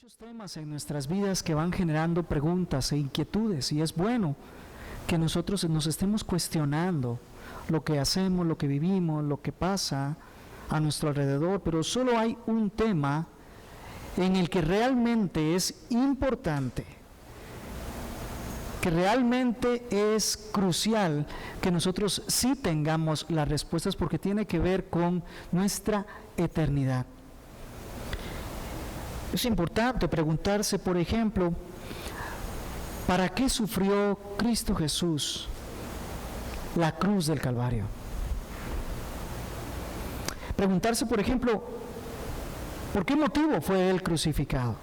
muchos temas en nuestras vidas que van generando preguntas e inquietudes, y es bueno que nosotros nos estemos cuestionando lo que hacemos, lo que vivimos, lo que pasa a nuestro alrededor, pero solo hay un tema en el que realmente es importante, que realmente es crucial que nosotros sí tengamos las respuestas, porque tiene que ver con nuestra eternidad. Es importante preguntarse, por ejemplo, ¿para qué sufrió Cristo Jesús la cruz del Calvario? Preguntarse, por ejemplo, ¿por qué motivo fue Él crucificado?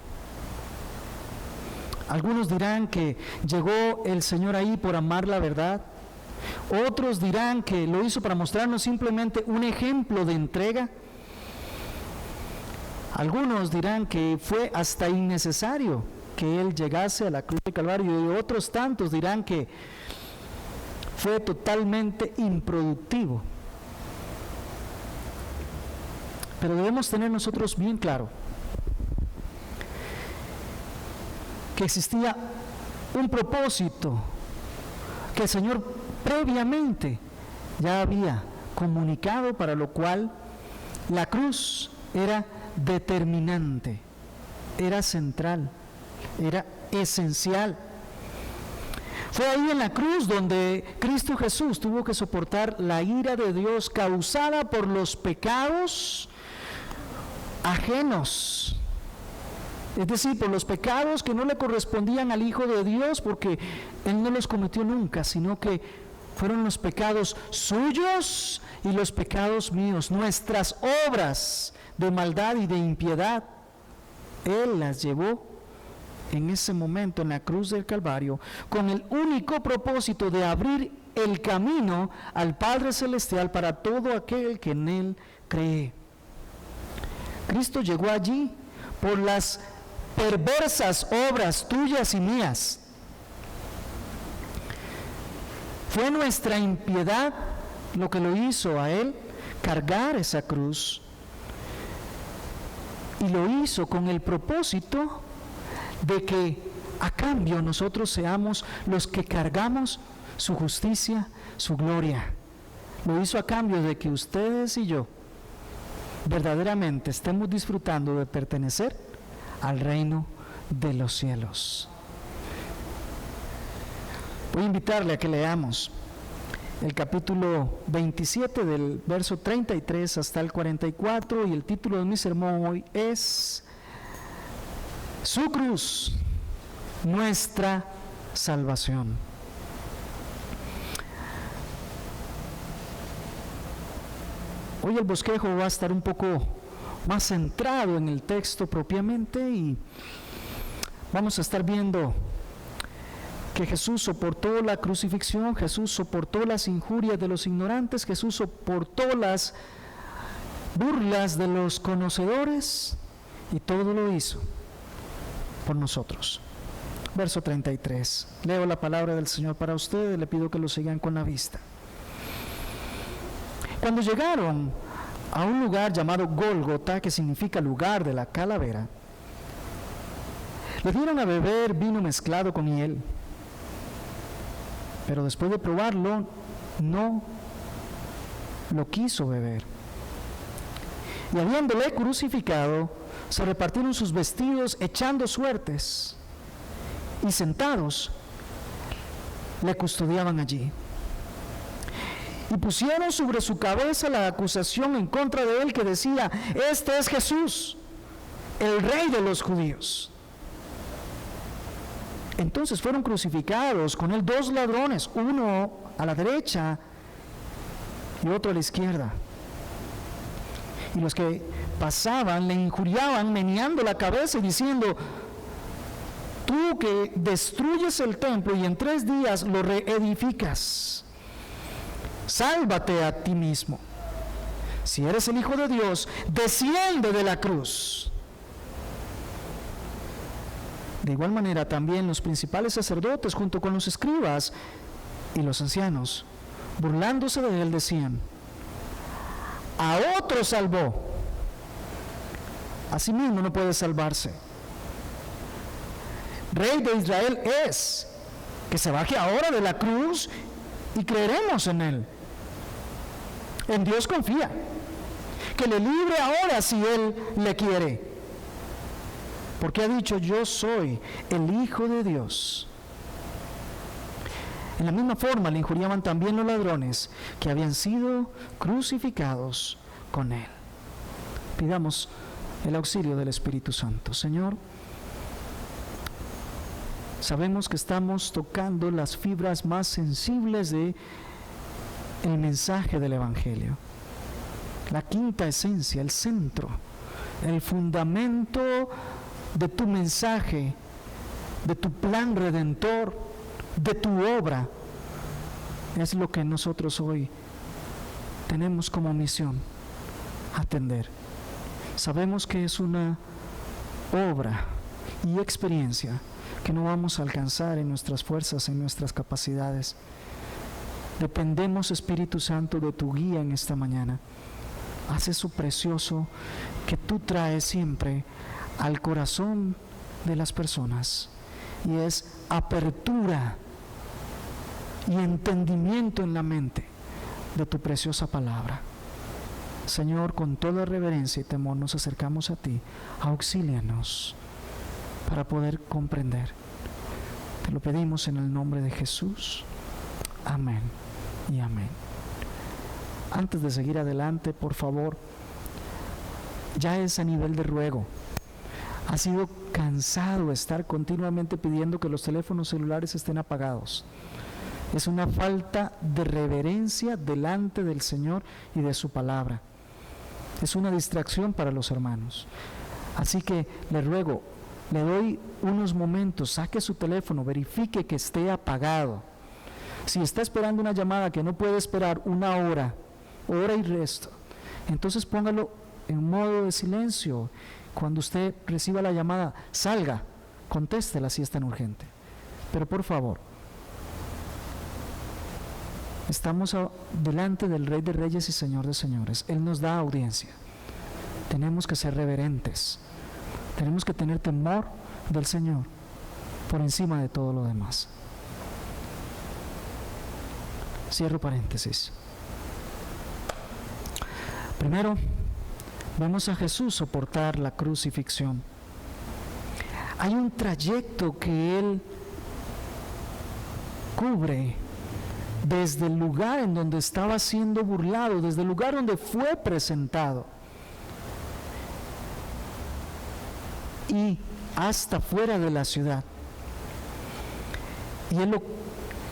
Algunos dirán que llegó el Señor ahí por amar la verdad. Otros dirán que lo hizo para mostrarnos simplemente un ejemplo de entrega. Algunos dirán que fue hasta innecesario que Él llegase a la cruz del Calvario, y otros tantos dirán que fue totalmente improductivo. Pero debemos tener nosotros bien claro que existía un propósito que el Señor previamente ya había comunicado, para lo cual la cruz era determinante, era central, era esencial. Fue ahí en la cruz donde Cristo Jesús tuvo que soportar la ira de Dios causada por los pecados ajenos, es decir, por los pecados que no le correspondían al Hijo de Dios, porque Él no los cometió nunca, sino que fueron los pecados suyos y los pecados míos, nuestras obras de maldad y de impiedad. Él las llevó en ese momento en la cruz del Calvario, con el único propósito de abrir el camino al Padre Celestial para todo aquel que en Él cree. Cristo llegó allí por las perversas obras tuyas y mías. Fue nuestra impiedad lo que lo hizo a Él cargar esa cruz, y lo hizo con el propósito de que a cambio nosotros seamos los que cargamos su justicia, su gloria. Lo hizo a cambio de que ustedes y yo verdaderamente estemos disfrutando de pertenecer al reino de los cielos. Voy a invitarle a que leamos el capítulo 27 del verso 33 hasta el 44, y el título de mi sermón hoy es Su cruz, nuestra salvación. Hoy el bosquejo va a estar un poco más centrado en el texto propiamente, y vamos a estar viendo que Jesús soportó la crucifixión, Jesús soportó las injurias de los ignorantes, Jesús soportó las burlas de los conocedores, y todo lo hizo por nosotros. Verso 33. Leo la palabra del Señor para ustedes, le pido que lo sigan con la vista. Cuando llegaron a un lugar llamado Gólgota, que significa lugar de la calavera, le dieron a beber vino mezclado con miel. Pero después de probarlo, no lo quiso beber. Y habiéndole crucificado, se repartieron sus vestidos echando suertes, y sentados le custodiaban allí. Y pusieron sobre su cabeza la acusación en contra de él, que decía: este es Jesús, el Rey de los judíos. Entonces fueron crucificados con él 2 ladrones, uno a la derecha y otro a la izquierda. Y los que pasaban le injuriaban, meneando la cabeza y diciendo: tú que destruyes el templo y en 3 días lo reedificas, sálvate a ti mismo. Si eres el Hijo de Dios, desciende de la cruz. De igual manera también los principales sacerdotes, junto con los escribas y los ancianos, burlándose de él, decían: a otro salvó, a sí mismo no puede salvarse. Rey de Israel es, que se baje ahora de la cruz y creeremos en Él. En Dios confía, que le libre ahora si Él le quiere, porque ha dicho: yo soy el Hijo de Dios. En la misma forma le injuriaban también los ladrones que habían sido crucificados con Él. Pidamos el auxilio del Espíritu Santo. Señor, sabemos que estamos tocando las fibras más sensibles de el mensaje del Evangelio, la quinta esencia, el centro, el fundamento de tu mensaje, de tu plan redentor, de tu obra. Es lo que nosotros hoy tenemos como misión atender. Sabemos que es una obra y experiencia que no vamos a alcanzar en nuestras fuerzas, en nuestras capacidades. Dependemos, Espíritu Santo, de tu guía en esta mañana. Haz eso precioso que tú traes siempre al corazón de las personas, y es apertura y entendimiento en la mente de tu preciosa palabra. Señor, con toda reverencia y temor nos acercamos a ti. Auxílianos para poder comprender. Te lo pedimos en el nombre de Jesús. Amén y amén. Antes de seguir adelante, por favor, ya es a nivel de ruego. Ha sido cansado estar continuamente pidiendo que los teléfonos celulares estén apagados. Es una falta de reverencia delante del Señor y de su palabra. Es una distracción para los hermanos. Así que le ruego, le doy unos momentos, saque su teléfono, verifique que esté apagado. Si está esperando una llamada que no puede esperar una hora y resto, entonces póngalo en modo de silencio. Cuando usted reciba la llamada, salga, contéstela si es tan urgente. Pero por favor, estamos delante del Rey de Reyes y Señor de Señores. Él nos da audiencia. Tenemos que ser reverentes. Tenemos que tener temor del Señor por encima de todo lo demás. Cierro paréntesis. Primero, vemos a Jesús soportar la crucifixión. Hay un trayecto que Él cubre desde el lugar en donde estaba siendo burlado, desde el lugar donde fue presentado, y hasta fuera de la ciudad. Y Él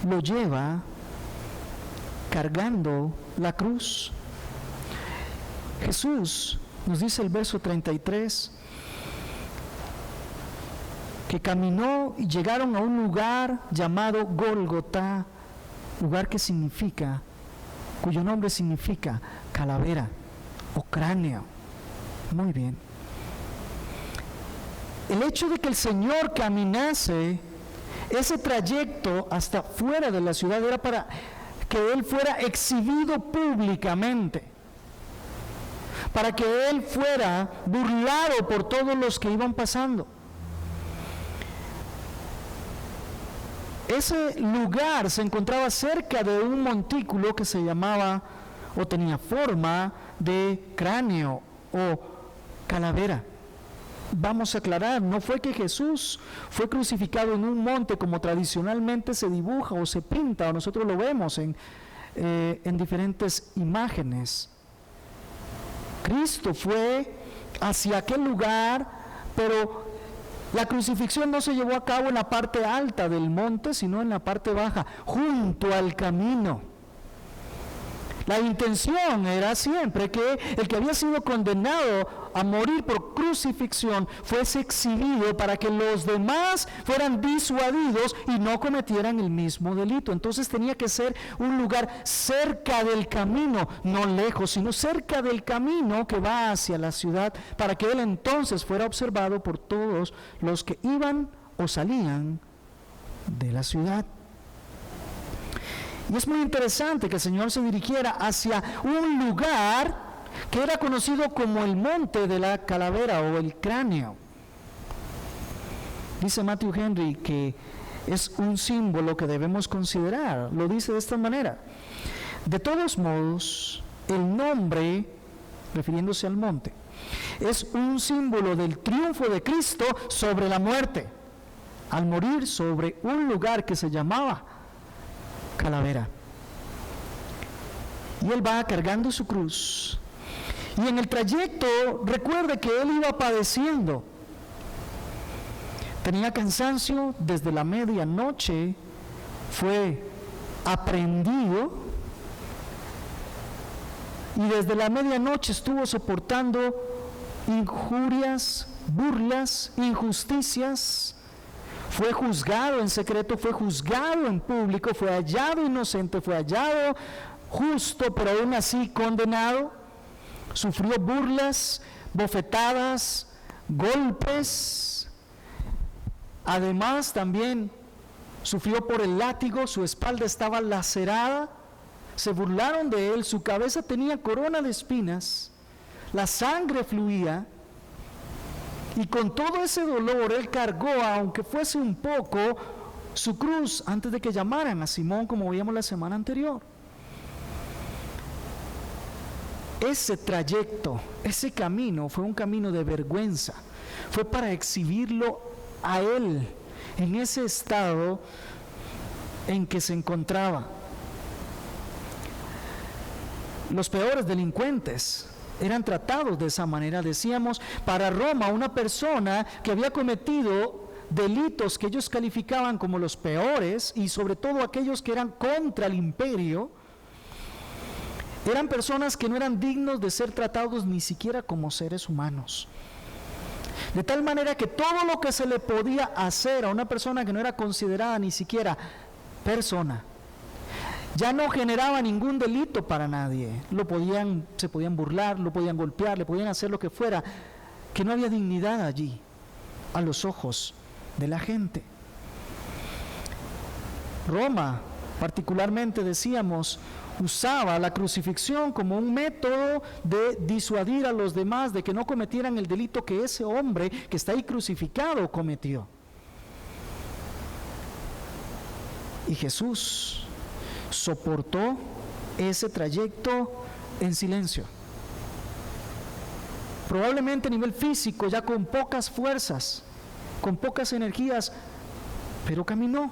lo lleva cargando la cruz. Jesús, nos dice el verso 33, que caminó y llegaron a un lugar llamado Gólgota, lugar cuyo nombre significa calavera o cráneo. Muy bien. El hecho de que el Señor caminase ese trayecto hasta fuera de la ciudad era para que Él fuera exhibido públicamente, para que Él fuera burlado por todos los que iban pasando. Ese lugar se encontraba cerca de un montículo que se llamaba, o tenía forma de cráneo o calavera. Vamos a aclarar, no fue que Jesús fue crucificado en un monte como tradicionalmente se dibuja o se pinta, o nosotros lo vemos en diferentes imágenes. Cristo fue hacia aquel lugar, pero la crucifixión no se llevó a cabo en la parte alta del monte, sino en la parte baja, junto al camino. La intención era siempre que el que había sido condenado a morir por crucifixión fuese exhibido para que los demás fueran disuadidos y no cometieran el mismo delito. Entonces tenía que ser un lugar cerca del camino, no lejos, sino cerca del camino que va hacia la ciudad, para que él entonces fuera observado por todos los que iban o salían de la ciudad. Y es muy interesante que el Señor se dirigiera hacia un lugar que era conocido como el monte de la calavera o el cráneo. Dice Matthew Henry que es un símbolo que debemos considerar. Lo dice de esta manera: de todos modos, el nombre, refiriéndose al monte, es un símbolo del triunfo de Cristo sobre la muerte, al morir sobre un lugar que se llamaba Calavera. Y él va cargando su cruz. Y en el trayecto, recuerde que él iba padeciendo. Tenía cansancio desde la medianoche, fue aprehendido y desde la medianoche estuvo soportando injurias, burlas, injusticias. Fue juzgado en secreto, fue juzgado en público, fue hallado inocente, fue hallado justo, pero aún así condenado. Sufrió burlas, bofetadas, golpes. Además también sufrió por el látigo, su espalda estaba lacerada, se burlaron de él, su cabeza tenía corona de espinas, la sangre fluía, y con todo ese dolor él cargó, aunque fuese un poco, su cruz antes de que llamaran a Simón, como veíamos la semana anterior. Ese trayecto, ese camino fue un camino de vergüenza, fue para exhibirlo a él en ese estado en que se encontraba. Los peores delincuentes eran tratados de esa manera. Decíamos, para Roma, una persona que había cometido delitos que ellos calificaban como los peores, y sobre todo aquellos que eran contra el imperio, eran personas que no eran dignos de ser tratados ni siquiera como seres humanos. De tal manera que todo lo que se le podía hacer a una persona que no era considerada ni siquiera persona, ya no generaba ningún delito para nadie. Se podían burlar, lo podían golpear, le podían hacer lo que fuera, que no había dignidad allí, a los ojos de la gente. Roma, particularmente, decíamos, usaba la crucifixión como un método de disuadir a los demás de que no cometieran el delito que ese hombre que está ahí crucificado cometió. Y Jesús soportó ese trayecto en silencio. Probablemente a nivel físico, ya con pocas fuerzas, con pocas energías, pero caminó.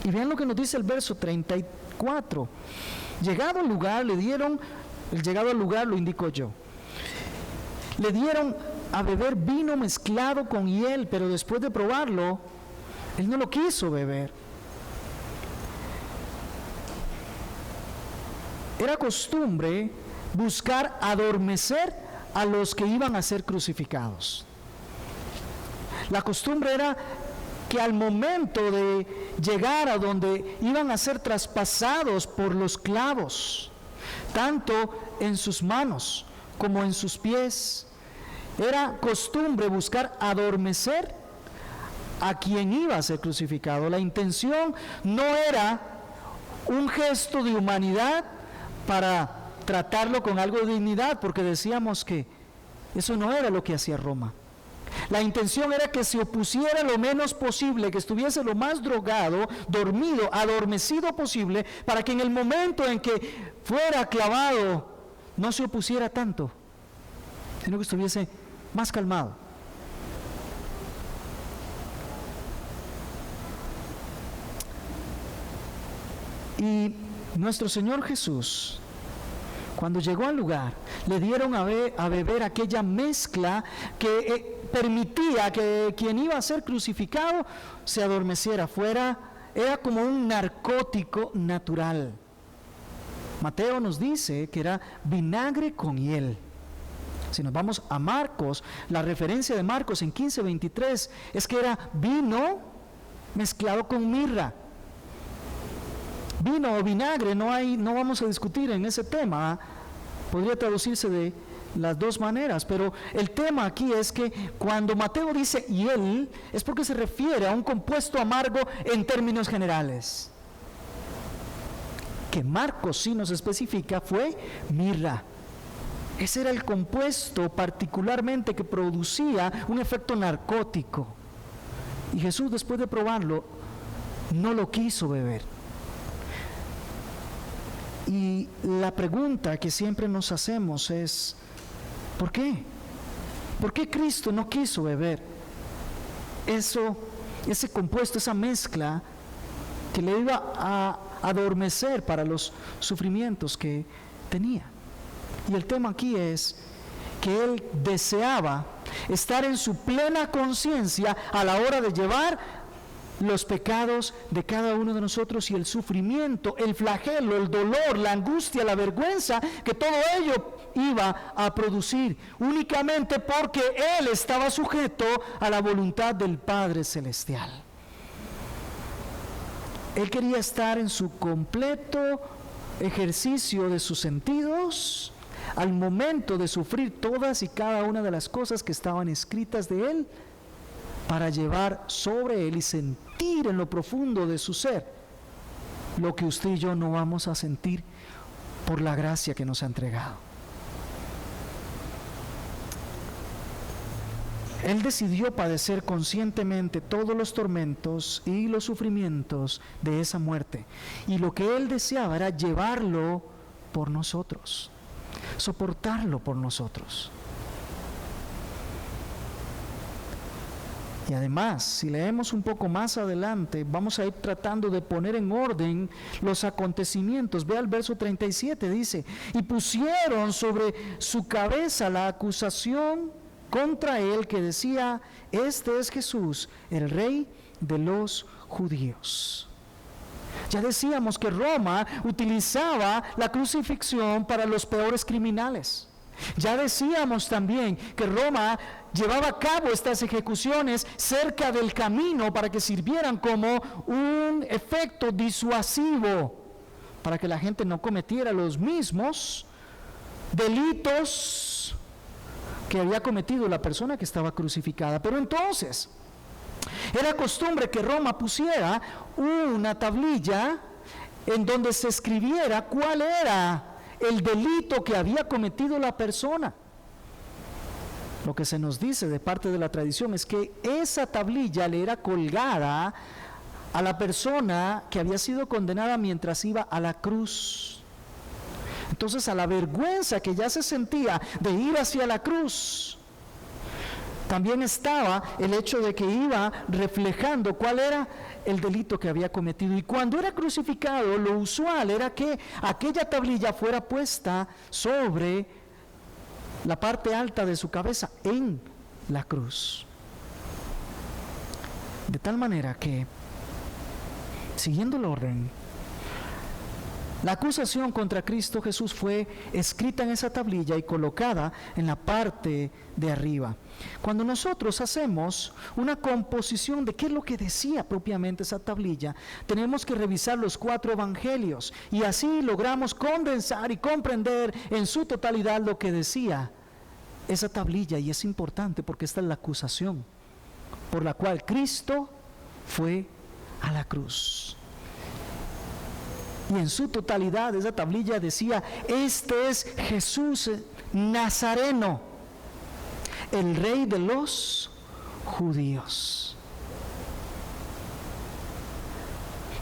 Y vean lo que nos dice el verso 34. Llegado al lugar, le dieron, el llegado al lugar lo indico yo, le dieron a beber vino mezclado con hiel, pero después de probarlo, él no lo quiso beber. Era costumbre buscar adormecer a los que iban a ser crucificados. La costumbre era que al momento de llegar a donde iban a ser traspasados por los clavos, tanto en sus manos como en sus pies, era costumbre buscar adormecer a quien iba a ser crucificado. La intención no era un gesto de humanidad para tratarlo con algo de dignidad, porque decíamos que eso no era lo que hacía Roma. La intención era que se opusiera lo menos posible, que estuviese lo más drogado, dormido, adormecido posible, para que en el momento en que fuera clavado no se opusiera tanto, sino que estuviese más calmado. Y nuestro Señor Jesús, cuando llegó al lugar, le dieron a beber aquella mezcla que permitía que quien iba a ser crucificado se adormeciera. Era como un narcótico natural. Mateo nos dice que era vinagre con hiel. Si nos vamos a Marcos, la referencia de Marcos en 15:23 es que era vino mezclado con mirra. Vino o vinagre, no vamos a discutir en ese tema, podría traducirse de las dos maneras, pero el tema aquí es que cuando Mateo dice hiel, es porque se refiere a un compuesto amargo en términos generales. Que Marcos sí nos especifica fue mirra. Ese era el compuesto particularmente que producía un efecto narcótico. Y Jesús, después de probarlo, no lo quiso beber. Y la pregunta que siempre nos hacemos es, ¿por qué? ¿Por qué Cristo no quiso beber ese compuesto, esa mezcla que le iba a adormecer para los sufrimientos que tenía? Y el tema aquí es que Él deseaba estar en su plena conciencia a la hora de llevar los pecados de cada uno de nosotros y el sufrimiento, el flagelo, el dolor, la angustia, la vergüenza, que todo ello iba a producir, únicamente porque Él estaba sujeto a la voluntad del Padre Celestial. Él quería estar en su completo ejercicio de sus sentidos al momento de sufrir todas y cada una de las cosas que estaban escritas de Él, para llevar sobre Él y sentir en lo profundo de su ser lo que usted y yo no vamos a sentir por la gracia que nos ha entregado. Él decidió padecer conscientemente todos los tormentos y los sufrimientos de esa muerte, y lo que Él deseaba era llevarlo por nosotros, soportarlo por nosotros. Y además, si leemos un poco más adelante, vamos a ir tratando de poner en orden los acontecimientos. Vea el verso 37, dice: y pusieron sobre su cabeza la acusación contra él que decía: este es Jesús, el Rey de los judíos. Ya decíamos que Roma utilizaba la crucifixión para los peores criminales. Ya decíamos también que Roma llevaba a cabo estas ejecuciones cerca del camino para que sirvieran como un efecto disuasivo, para que la gente no cometiera los mismos delitos que había cometido la persona que estaba crucificada. Pero entonces, era costumbre que Roma pusiera una tablilla en donde se escribiera cuál era el delito que había cometido la persona. Lo que se nos dice de parte de la tradición es que esa tablilla le era colgada a la persona que había sido condenada mientras iba a la cruz. Entonces, a la vergüenza que ya se sentía de ir hacia la cruz, también estaba el hecho de que iba reflejando cuál era el delito que había cometido. Y cuando era crucificado, lo usual era que aquella tablilla fuera puesta sobre la parte alta de su cabeza en la cruz. De tal manera que, siguiendo el orden, la acusación contra Cristo Jesús fue escrita en esa tablilla y colocada en la parte de arriba. Cuando nosotros hacemos una composición de qué es lo que decía propiamente esa tablilla, tenemos que revisar los 4 evangelios y así logramos condensar y comprender en su totalidad lo que decía esa tablilla. Y es importante porque esta es la acusación por la cual Cristo fue a la cruz. Y en su totalidad esa tablilla decía: este es Jesús Nazareno, el Rey de los judíos.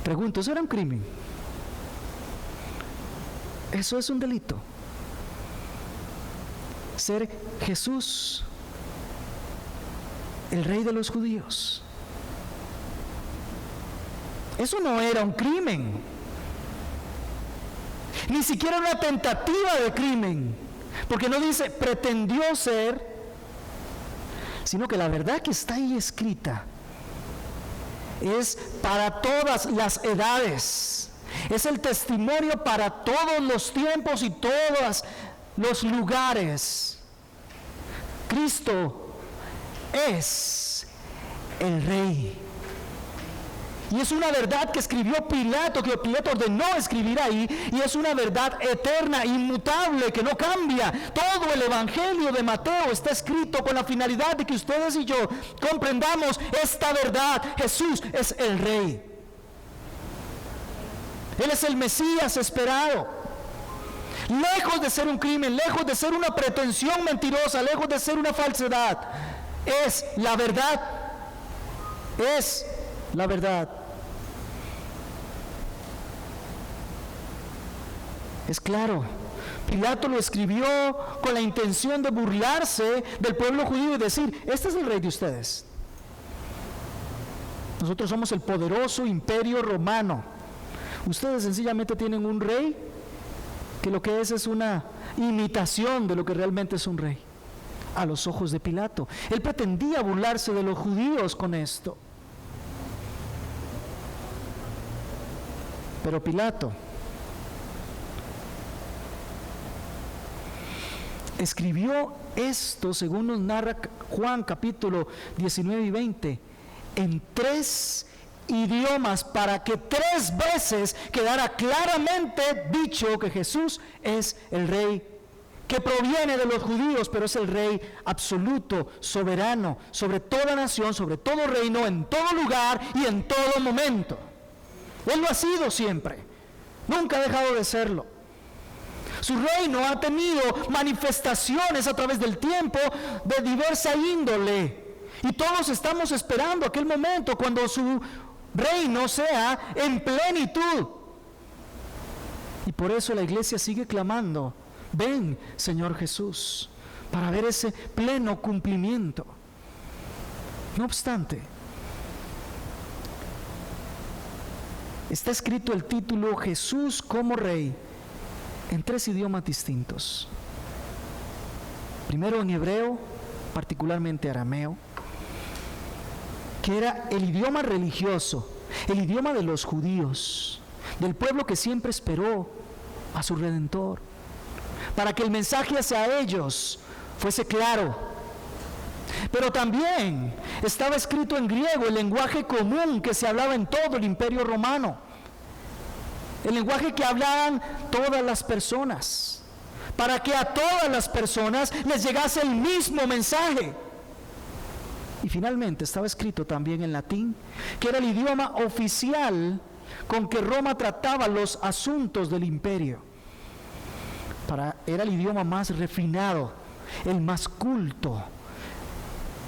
Pregunto, ¿eso era un crimen? ¿Eso es un delito? Ser Jesús, el Rey de los judíos. Eso no era un crimen. Ni siquiera una tentativa de crimen, porque no dice pretendió ser, sino que la verdad que está ahí escrita es para todas las edades, es el testimonio para todos los tiempos y todos los lugares. Cristo es el Rey. Y es una verdad que escribió Pilato, que Pilato ordenó escribir ahí, y es una verdad eterna, inmutable, que no cambia. Todo el Evangelio de Mateo está escrito con la finalidad de que ustedes y yo comprendamos esta verdad. Jesús es el Rey. Él es el Mesías esperado. Lejos de ser un crimen, lejos de ser una pretensión mentirosa, lejos de ser una falsedad, es la verdad. es la verdad. Es claro, Pilato lo escribió con la intención de burlarse del pueblo judío y decir: este es el rey de ustedes. Nosotros somos el poderoso imperio romano. Ustedes sencillamente tienen un rey que lo que es una imitación de lo que realmente es un rey a los ojos de Pilato. Él pretendía burlarse de los judíos con esto. Pero Pilato escribió esto, según nos narra Juan capítulo 19 y 20, en 3 idiomas, para que 3 veces quedara claramente dicho que Jesús es el rey que proviene de los judíos, pero es el rey absoluto, soberano, sobre toda nación, sobre todo reino, en todo lugar y en todo momento. Él lo ha sido siempre, nunca ha dejado de serlo. Su reino ha tenido manifestaciones a través del tiempo de diversa índole, y todos estamos esperando aquel momento cuando su reino sea en plenitud. Y por eso la iglesia sigue clamando: ven, Señor Jesús, para ver ese pleno cumplimiento. No obstante, está escrito el título Jesús como Rey en 3 idiomas distintos. Primero en hebreo, particularmente arameo, que era el idioma religioso, el idioma de los judíos, del pueblo que siempre esperó a su Redentor, para que el mensaje hacia ellos fuese claro. Pero también estaba escrito en griego, el lenguaje común que se hablaba en todo el imperio romano, el lenguaje que hablaban todas las personas, para que a todas las personas les llegase el mismo mensaje. Y finalmente estaba escrito también en latín, que era el idioma oficial con que Roma trataba los asuntos del imperio. Era el idioma más refinado, el más culto,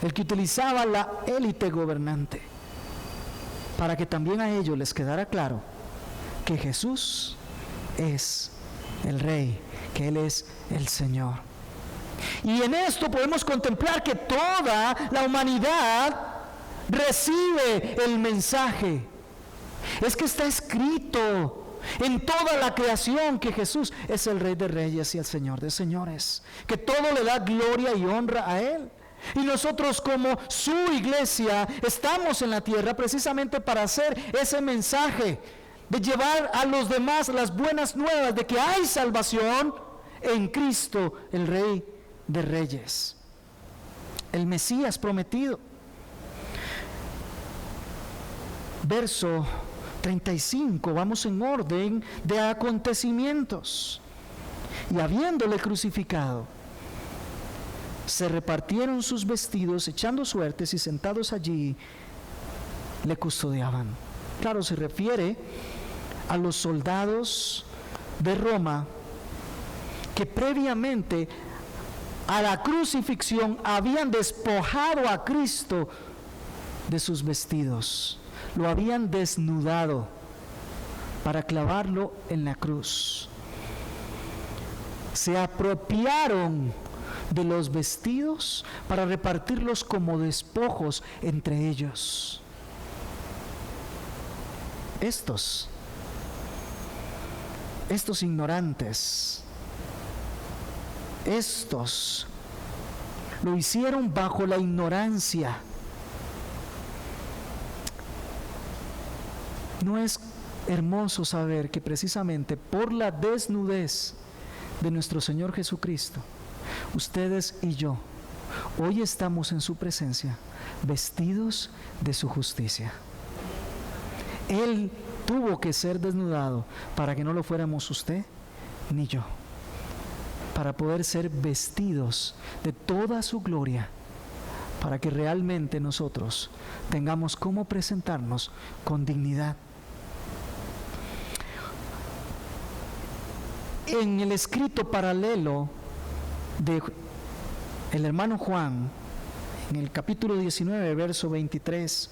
el que utilizaba la élite gobernante, para que también a ellos les quedara claro que Jesús es el Rey, que Él es el Señor. Y en esto podemos contemplar que toda la humanidad recibe el mensaje. Es que está escrito en toda la creación que Jesús es el Rey de Reyes y el Señor de Señores, que todo le da gloria y honra a Él. Y nosotros, como su iglesia, estamos en la tierra precisamente para hacer ese mensaje, de llevar a los demás las buenas nuevas de que hay salvación en Cristo, el Rey de Reyes, el Mesías prometido. Verso 35, vamos en orden de acontecimientos. Y habiéndole crucificado, se repartieron sus vestidos, echando suertes, y sentados allí le custodiaban. Claro, se refiere a los soldados de Roma que previamente a la crucifixión habían despojado a Cristo de sus vestidos, lo habían desnudado para clavarlo en la cruz. Se apropiaron de los vestidos para repartirlos como despojos entre ellos. Estos ignorantes, estos lo hicieron bajo la ignorancia. ¿No es hermoso saber que precisamente por la desnudez de nuestro Señor Jesucristo, ustedes y yo hoy estamos en su presencia vestidos de su justicia? Él tuvo que ser desnudado para que no lo fuéramos usted ni yo, para poder ser vestidos de toda su gloria, para que realmente nosotros tengamos cómo presentarnos con dignidad. En el escrito paralelo de el hermano Juan, en el capítulo 19, verso 23,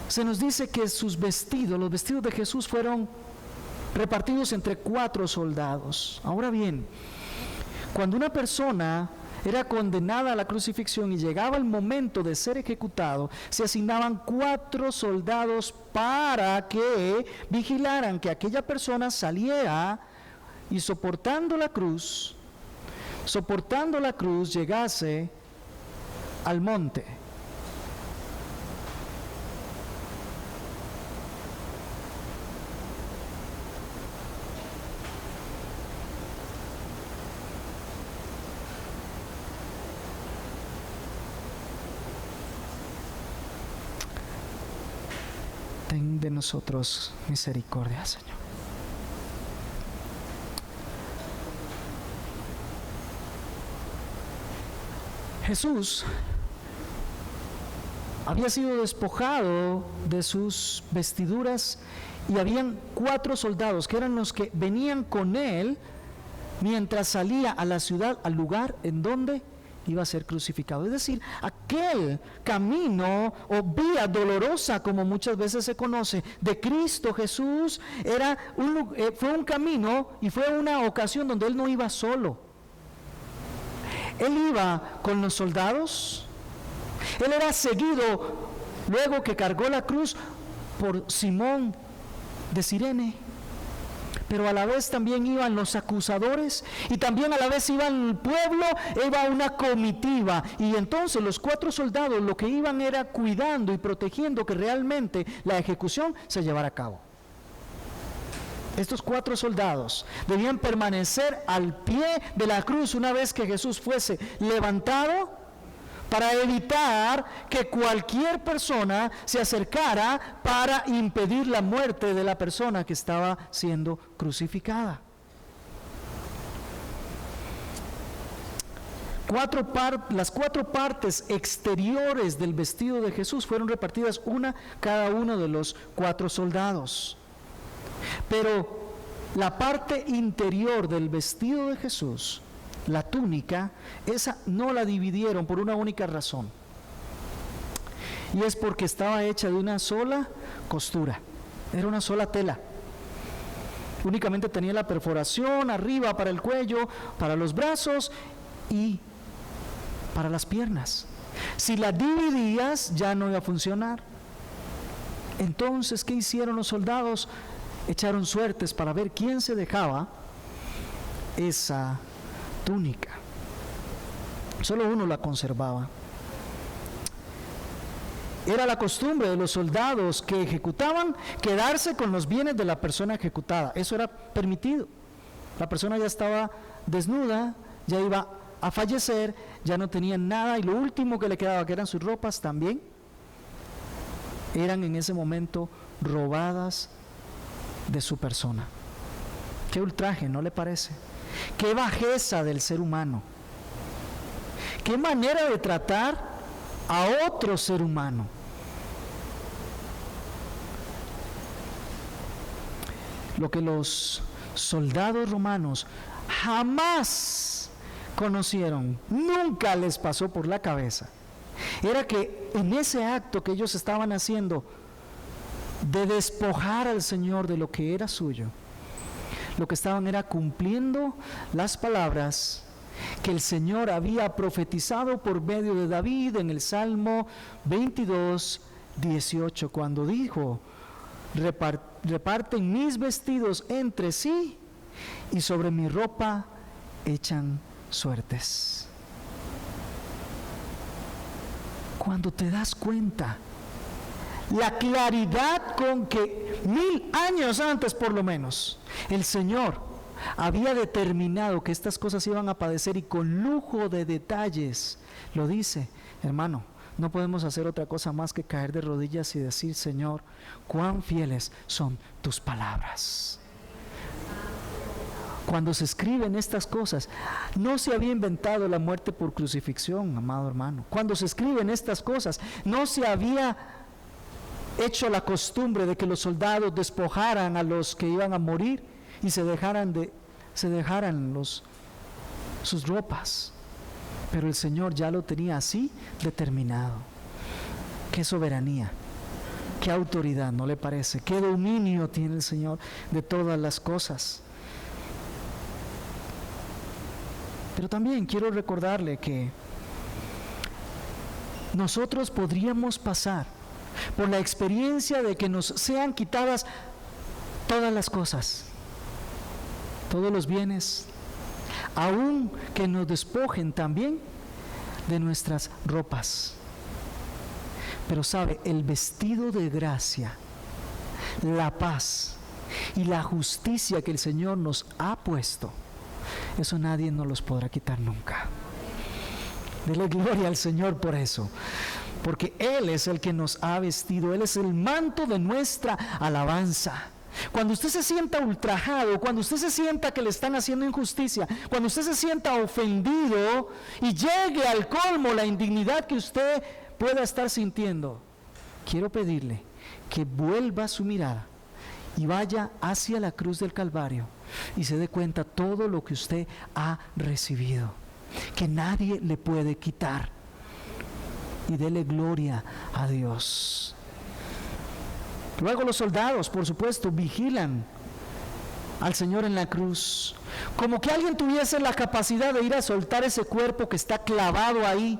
se nos dice que sus vestidos, los vestidos de Jesús, fueron repartidos entre 4 soldados. Ahora bien, cuando una persona era condenada a la crucifixión y llegaba el momento de ser ejecutado, se asignaban 4 soldados para que vigilaran que aquella persona saliera y soportando la cruz, llegase al monte. Ten de nosotros misericordia, Señor. Jesús había sido despojado de sus vestiduras y habían 4 soldados que eran los que venían con él mientras salía a la ciudad, al lugar en donde iba a ser crucificado. Es decir, aquel camino o vía dolorosa, como muchas veces se conoce, de Cristo Jesús, fue un camino y fue una ocasión donde él no iba solo. Él iba con los soldados. Él era seguido, luego que cargó la cruz, por Simón de Cirene. Pero a la vez también iban los acusadores y también a la vez iba el pueblo, iba una comitiva. Y entonces los 4 soldados lo que iban era cuidando y protegiendo que realmente la ejecución se llevara a cabo. Estos 4 soldados debían permanecer al pie de la cruz una vez que Jesús fuese levantado, para evitar que cualquier persona se acercara para impedir la muerte de la persona que estaba siendo crucificada. Las 4 partes exteriores del vestido de Jesús fueron repartidas cada uno de los 4 soldados. Pero la parte interior del vestido de Jesús, la túnica, esa no la dividieron por una única razón. Y es porque estaba hecha de una sola costura. Era una sola tela. Únicamente tenía la perforación arriba para el cuello, para los brazos y para las piernas. Si la dividías, ya no iba a funcionar. Entonces, ¿qué hicieron los soldados? Echaron suertes para ver quién se dejaba esa túnica. Solo uno la conservaba. Era la costumbre de los soldados que ejecutaban quedarse con los bienes de la persona ejecutada. Eso era permitido. La persona ya estaba desnuda, ya iba a fallecer, ya no tenía nada y lo último que le quedaba, que eran sus ropas, también eran en ese momento robadas de su persona. Qué ultraje, ¿no le parece? Qué bajeza del ser humano. Qué manera de tratar a otro ser humano. Lo que los soldados romanos jamás conocieron, nunca les pasó por la cabeza, era que en ese acto que ellos estaban haciendo de despojar al Señor de lo que era suyo, lo que estaban era cumpliendo las palabras que el Señor había profetizado por medio de David en el Salmo 22, 18, cuando dijo: reparten mis vestidos entre sí y sobre mi ropa echan suertes. Cuando te das cuenta la claridad con que 1000 años antes por lo menos el Señor había determinado que estas cosas iban a padecer, y con lujo de detalles lo dice, hermano, no podemos hacer otra cosa más que caer de rodillas y decir: Señor, cuán fieles son tus palabras. Cuando se escriben estas cosas, no se había inventado la muerte por crucifixión, amado hermano. Cuando se escriben estas cosas, no se había hecho la costumbre de que los soldados despojaran a los que iban a morir y se dejaran sus ropas. Pero el Señor ya lo tenía así determinado. Qué soberanía, Qué autoridad, ¿no le parece? Qué dominio tiene el Señor de todas las cosas. Pero también quiero recordarle que nosotros podríamos pasar por la experiencia de que nos sean quitadas todas las cosas, todos los bienes, aun que nos despojen también de nuestras ropas. Pero sabe, el vestido de gracia, la paz y la justicia que el Señor nos ha puesto, eso nadie nos los podrá quitar nunca. Dele gloria al Señor por eso, porque Él es el que nos ha vestido, Él es el manto de nuestra alabanza. Cuando usted se sienta ultrajado, cuando usted se sienta que le están haciendo injusticia, cuando usted se sienta ofendido y llegue al colmo la indignidad que usted pueda estar sintiendo, quiero pedirle que vuelva su mirada y vaya hacia la cruz del Calvario y se dé cuenta todo lo que usted ha recibido, que nadie le puede quitar, y dele gloria a Dios. Luego los soldados, por supuesto, vigilan al Señor en la cruz, como que alguien tuviese la capacidad de ir a soltar ese cuerpo que está clavado ahí,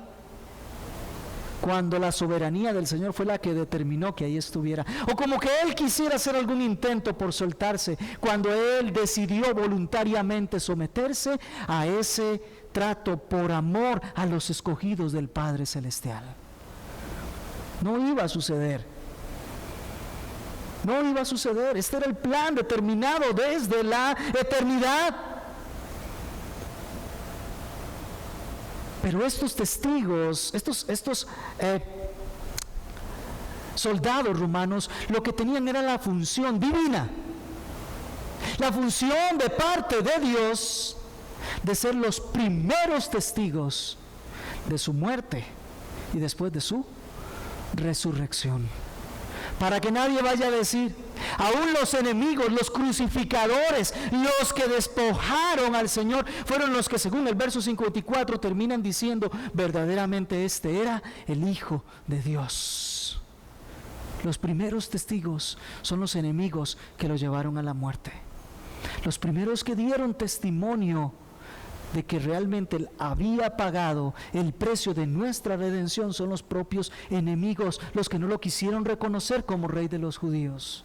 cuando la soberanía del Señor fue la que determinó que ahí estuviera, o como que Él quisiera hacer algún intento por soltarse, cuando Él decidió voluntariamente someterse a ese trato por amor a los escogidos del Padre Celestial. No iba a suceder. No iba a suceder. Este era el plan determinado desde la eternidad. Pero estos testigos, estos soldados romanos, lo que tenían era la función divina, la función de parte de Dios de ser los primeros testigos de su muerte y después de su resurrección. Para que nadie vaya a decir, aún los enemigos, los crucificadores, los que despojaron al Señor, fueron los que, según el verso 54, terminan diciendo, verdaderamente este era el Hijo de Dios. Los primeros testigos son los enemigos que lo llevaron a la muerte. Los primeros que dieron testimonio de que realmente Él había pagado el precio de nuestra redención son los propios enemigos, los que no lo quisieron reconocer como Rey de los judíos.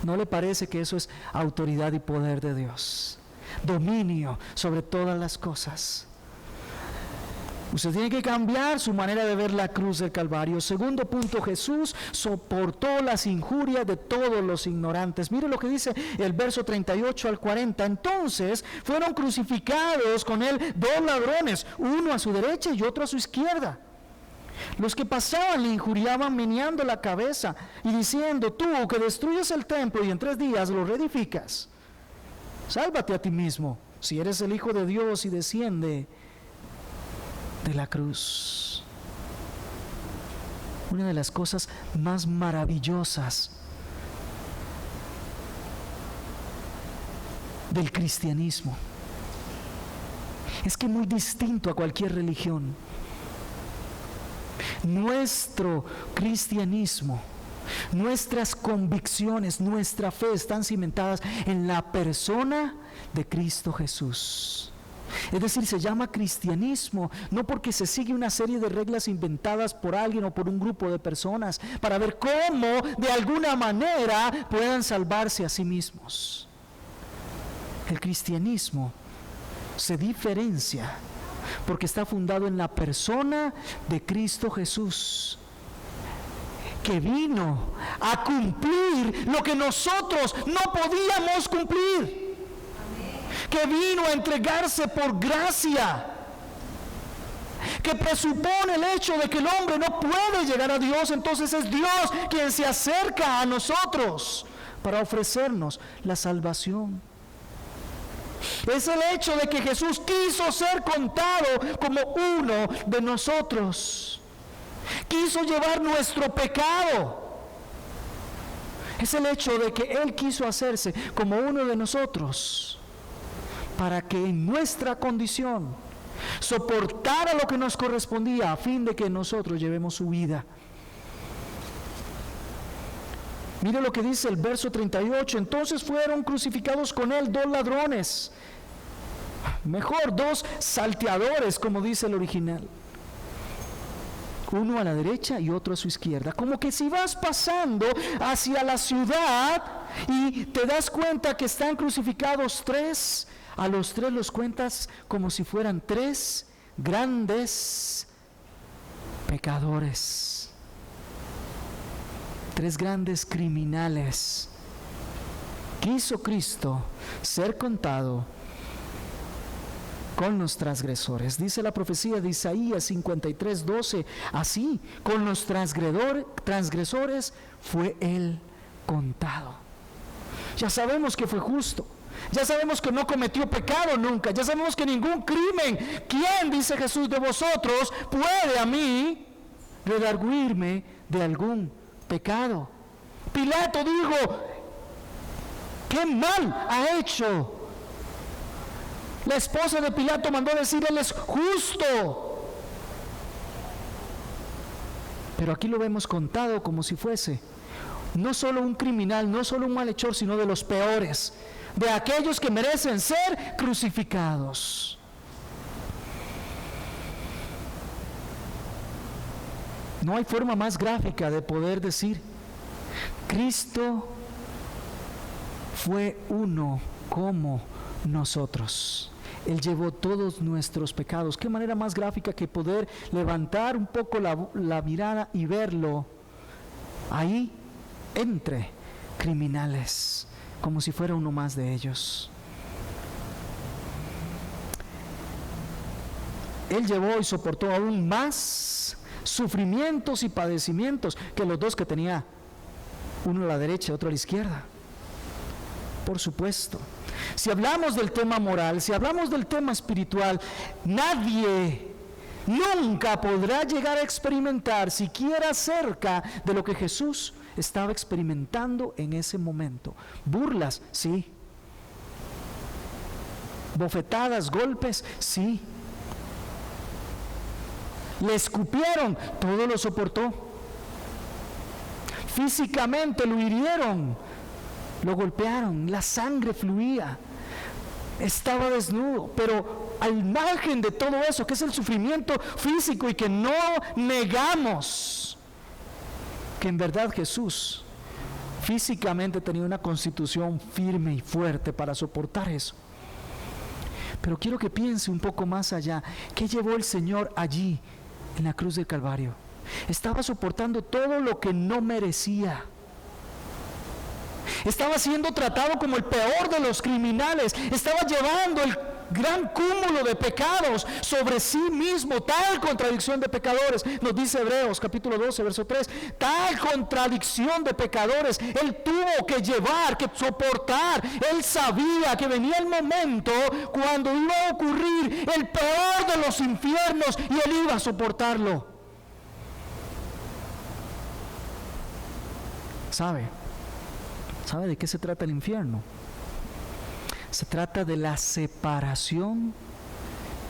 ¿No le parece que eso es autoridad y poder de Dios? Dominio sobre todas las cosas. Usted tiene que cambiar su manera de ver la cruz del Calvario. Segundo punto, Jesús soportó las injurias de todos los ignorantes. Mire lo que dice el verso 38 al 40. Entonces fueron crucificados con él dos ladrones, uno a su derecha y otro a su izquierda. Los que pasaban le injuriaban meneando la cabeza y diciendo, tú que destruyes el templo y en 3 días lo reedificas, sálvate a ti mismo, si eres el Hijo de Dios, y desciende de la cruz. Una de las cosas más maravillosas del cristianismo es que, muy distinto a cualquier religión, nuestro cristianismo, nuestras convicciones, nuestra fe están cimentadas en la persona de Cristo Jesús. Es decir, se llama cristianismo no porque se sigue una serie de reglas inventadas por alguien o por un grupo de personas para ver cómo de alguna manera puedan salvarse a sí mismos. El cristianismo se diferencia porque está fundado en la persona de Cristo Jesús, que vino a cumplir lo que nosotros no podíamos cumplir, que vino a entregarse por gracia, que presupone el hecho de que el hombre no puede llegar a Dios, entonces es Dios quien se acerca a nosotros para ofrecernos la salvación. Es el hecho de que Jesús quiso ser contado como uno de nosotros, quiso llevar nuestro pecado. Es el hecho de que Él quiso hacerse como uno de nosotros, para que en nuestra condición soportara lo que nos correspondía, a fin de que nosotros llevemos su vida. Mire lo que dice el verso 38. Entonces fueron crucificados con él 2 ladrones. Mejor, 2 salteadores, como dice el original. Uno a la derecha y otro a su izquierda. Como que si vas pasando hacia la ciudad y te das cuenta que están crucificados 3, a los 3 los cuentas como si fueran 3 grandes pecadores. 3 grandes criminales. Quiso Cristo ser contado con los transgresores. Dice la profecía de Isaías 53:12, así con los transgresores fue él contado. Ya sabemos que fue justo, ya sabemos que no cometió pecado nunca, ya sabemos que ningún crimen. ¿Quién, dice Jesús, de vosotros puede a mí redarguirme de algún pecado? Pilato dijo, ¿qué mal ha hecho? La esposa de Pilato mandó decir, él es justo. Pero aquí lo vemos contado como si fuese no solo un criminal, no solo un malhechor, sino de los peores, de aquellos que merecen ser crucificados. No hay forma más gráfica de poder decir, Cristo fue uno como nosotros. Él llevó todos nuestros pecados. Qué manera más gráfica que poder levantar un poco la mirada y verlo ahí entre criminales, como si fuera uno más de ellos. Él llevó y soportó aún más sufrimientos y padecimientos que los 2 que tenía, uno a la derecha y otro a la izquierda. Por supuesto. Si hablamos del tema moral, si hablamos del tema espiritual, nadie nunca podrá llegar a experimentar siquiera cerca de lo que Jesús estaba experimentando en ese momento. Burlas, sí. Bofetadas, golpes, sí. Le escupieron, todo lo soportó. Físicamente lo hirieron, lo golpearon, la sangre fluía, estaba desnudo, pero al margen de todo eso, que es el sufrimiento físico y que no negamos, que en verdad Jesús físicamente tenía una constitución firme y fuerte para soportar eso. Pero quiero que piense un poco más allá. ¿Qué llevó el Señor allí en la cruz del Calvario? Estaba soportando todo lo que no merecía. Estaba siendo tratado como el peor de los criminales. Estaba llevando el gran cúmulo de pecados sobre sí mismo. Tal contradicción de pecadores, nos dice Hebreos capítulo 12, verso 3. Tal contradicción de pecadores Él tuvo que llevar, que soportar. Él sabía que venía el momento cuando iba a ocurrir el peor de los infiernos y Él iba a soportarlo. ¿Sabe de qué se trata el infierno? Se trata de la separación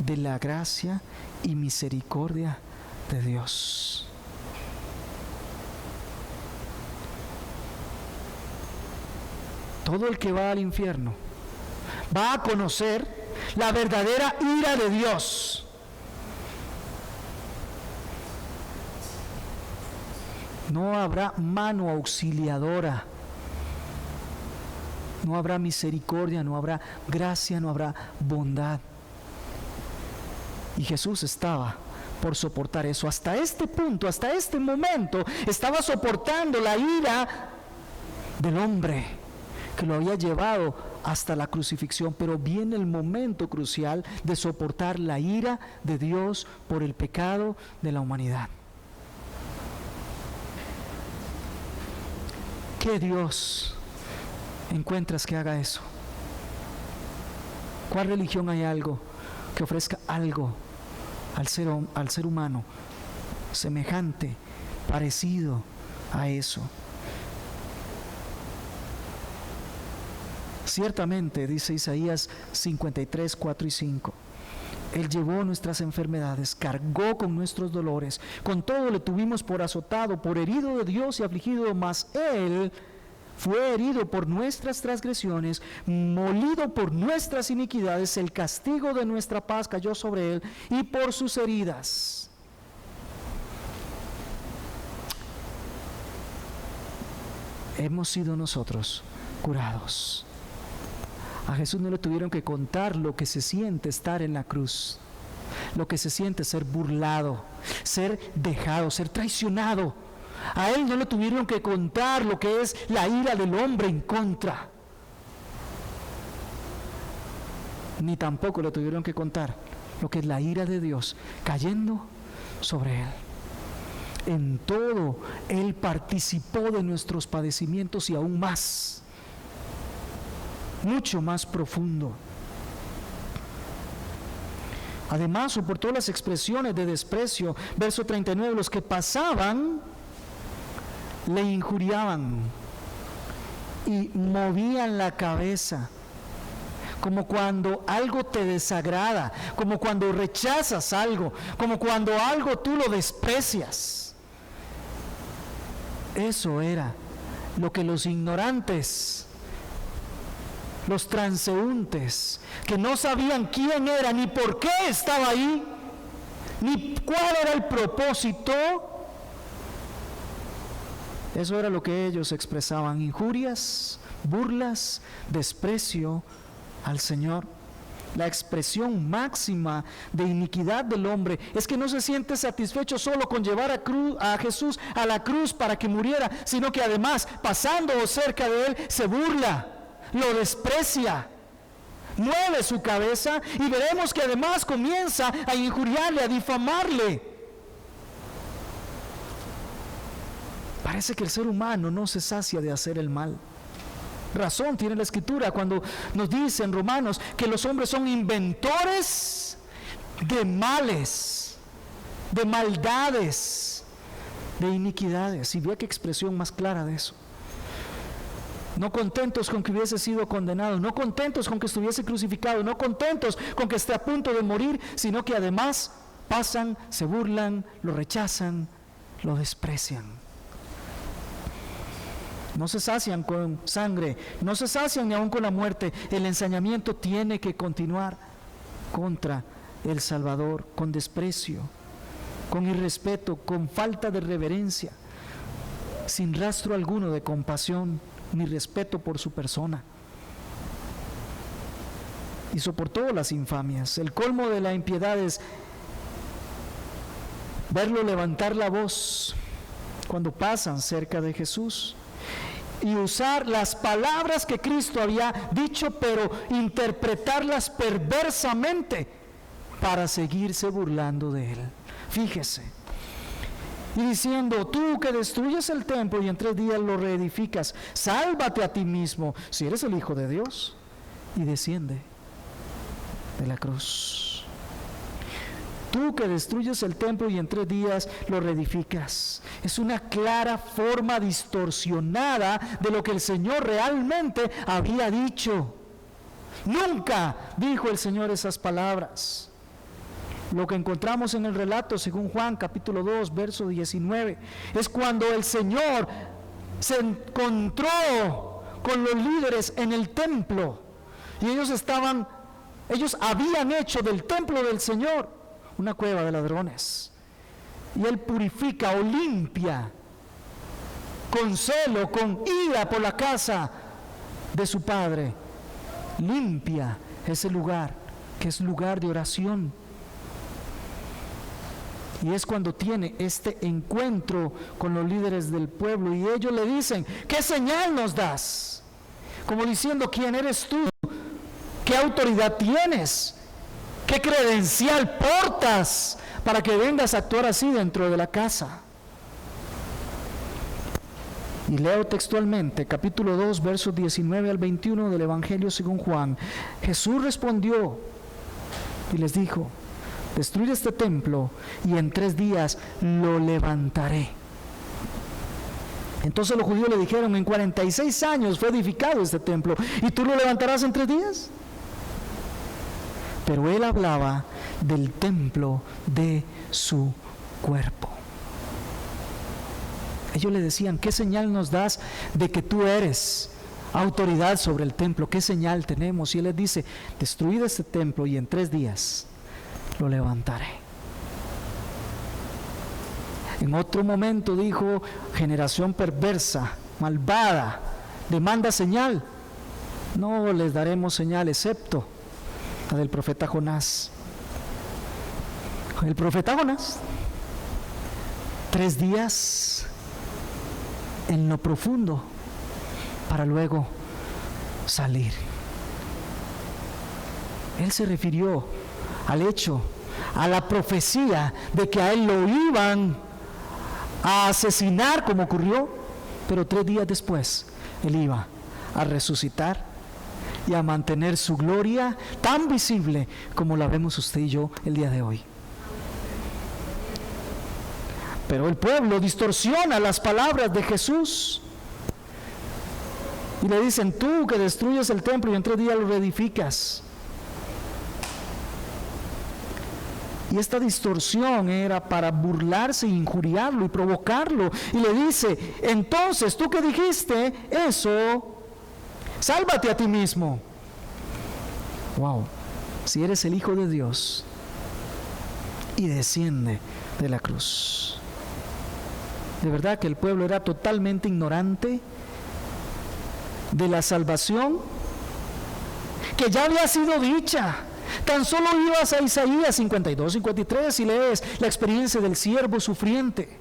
de la gracia y misericordia de Dios. Todo el que va al infierno va a conocer la verdadera ira de Dios. No habrá mano auxiliadora. No habrá misericordia, no habrá gracia, no habrá bondad. Y Jesús estaba por soportar eso. Hasta este punto, hasta este momento, estaba soportando la ira del hombre que lo había llevado hasta la crucifixión. Pero viene el momento crucial de soportar la ira de Dios por el pecado de la humanidad. ¿Qué Dios encuentras que haga eso? ¿Cuál religión hay algo que ofrezca algo al ser humano semejante, parecido a eso? Ciertamente, dice Isaías 53, 4 y 5, Él llevó nuestras enfermedades, cargó con nuestros dolores, con todo le tuvimos por azotado, por herido de Dios y afligido, mas Él fue herido por nuestras transgresiones, molido por nuestras iniquidades, el castigo de nuestra paz cayó sobre él, y por sus heridas hemos sido nosotros curados. A Jesús no le tuvieron que contar lo que se siente estar en la cruz, lo que se siente ser burlado, ser dejado, ser traicionado. A él no le tuvieron que contar lo que es la ira del hombre en contra, ni tampoco le tuvieron que contar lo que es la ira de Dios cayendo sobre él. En todo él participó de nuestros padecimientos y aún más, mucho más profundo. Además, soportó las expresiones de desprecio. Verso 39, los que pasaban le injuriaban y movían la cabeza, como cuando algo te desagrada, como cuando rechazas algo, como cuando algo tú lo desprecias. Eso era lo que los ignorantes, los transeúntes, que no sabían quién era, ni por qué estaba ahí, ni cuál era el propósito, eso era lo que ellos expresaban: injurias, burlas, desprecio al Señor. La expresión máxima de iniquidad del hombre es que no se siente satisfecho solo con llevar a Jesús a la cruz para que muriera, sino que además, pasando cerca de él, se burla, lo desprecia, mueve su cabeza, y veremos que además comienza a injuriarle, a difamarle. Parece que el ser humano no se sacia de hacer el mal. Razón tiene la Escritura cuando nos dice en Romanos que los hombres son inventores de males, de maldades, de iniquidades. Y vea qué expresión más clara de eso. No contentos con que hubiese sido condenado, no contentos con que estuviese crucificado, no contentos con que esté a punto de morir, sino que además pasan, se burlan, lo rechazan, lo desprecian. No se sacian con sangre, no se sacian ni aún con la muerte. El ensañamiento tiene que continuar contra el Salvador, con desprecio, con irrespeto, con falta de reverencia, sin rastro alguno de compasión ni respeto por su persona. Y soportó las infamias. El colmo de la impiedad es verlo levantar la voz cuando pasan cerca de Jesús y usar las palabras que Cristo había dicho, pero interpretarlas perversamente para seguirse burlando de él. Fíjese, y diciendo: tú que destruyes el templo y en 3 días lo reedificas, sálvate a ti mismo si eres el Hijo de Dios, y desciende de la cruz. Tú que destruyes el templo y en 3 días lo reedificas. Es una clara forma distorsionada de lo que el Señor realmente había dicho. Nunca dijo el Señor esas palabras. Lo que encontramos en el relato, según Juan capítulo 2, verso 19, es cuando el Señor se encontró con los líderes en el templo, y ellos habían hecho del templo del Señor una cueva de ladrones, y Él purifica o limpia con celo, con ira por la casa de su Padre, limpia ese lugar que es lugar de oración. Y es cuando tiene este encuentro con los líderes del pueblo, y ellos le dicen: ¿qué señal nos das? Como diciendo: ¿quién eres tú? ¿Qué autoridad tienes? ¿Qué credencial portas para que vengas a actuar así dentro de la casa? Y leo textualmente, capítulo 2, versos 19 al 21 del Evangelio según Juan. Jesús respondió y les dijo: destruye este templo y en 3 días lo levantaré. Entonces los judíos le dijeron: en 46 años fue edificado este templo, ¿y tú lo levantarás en 3 días? Pero él hablaba del templo de su cuerpo. Ellos le decían: ¿qué señal nos das de que tú eres autoridad sobre el templo? ¿Qué señal tenemos? Y él les dice: destruid este templo y en 3 días lo levantaré. En otro momento dijo: generación perversa, malvada, demanda señal. No les daremos señal excepto la del profeta Jonás. El profeta Jonás, 3 días en lo profundo para luego salir. Él se refirió al hecho, a la profecía de que a él lo iban a asesinar, como ocurrió, pero 3 días después él iba a resucitar y a mantener su gloria tan visible como la vemos usted y yo el día de hoy. Pero el pueblo distorsiona las palabras de Jesús y le dicen: tú que destruyes el templo y en 3 días lo reedificas. Y esta distorsión era para burlarse, injuriarlo y provocarlo. Y le dice: entonces, tú que dijiste eso, sálvate a ti mismo. Wow, si eres el Hijo de Dios, y desciende de la cruz. De verdad que el pueblo era totalmente ignorante de la salvación que ya había sido dicha. Tan solo ibas a Isaías 52, 53 y lees la experiencia del siervo sufriente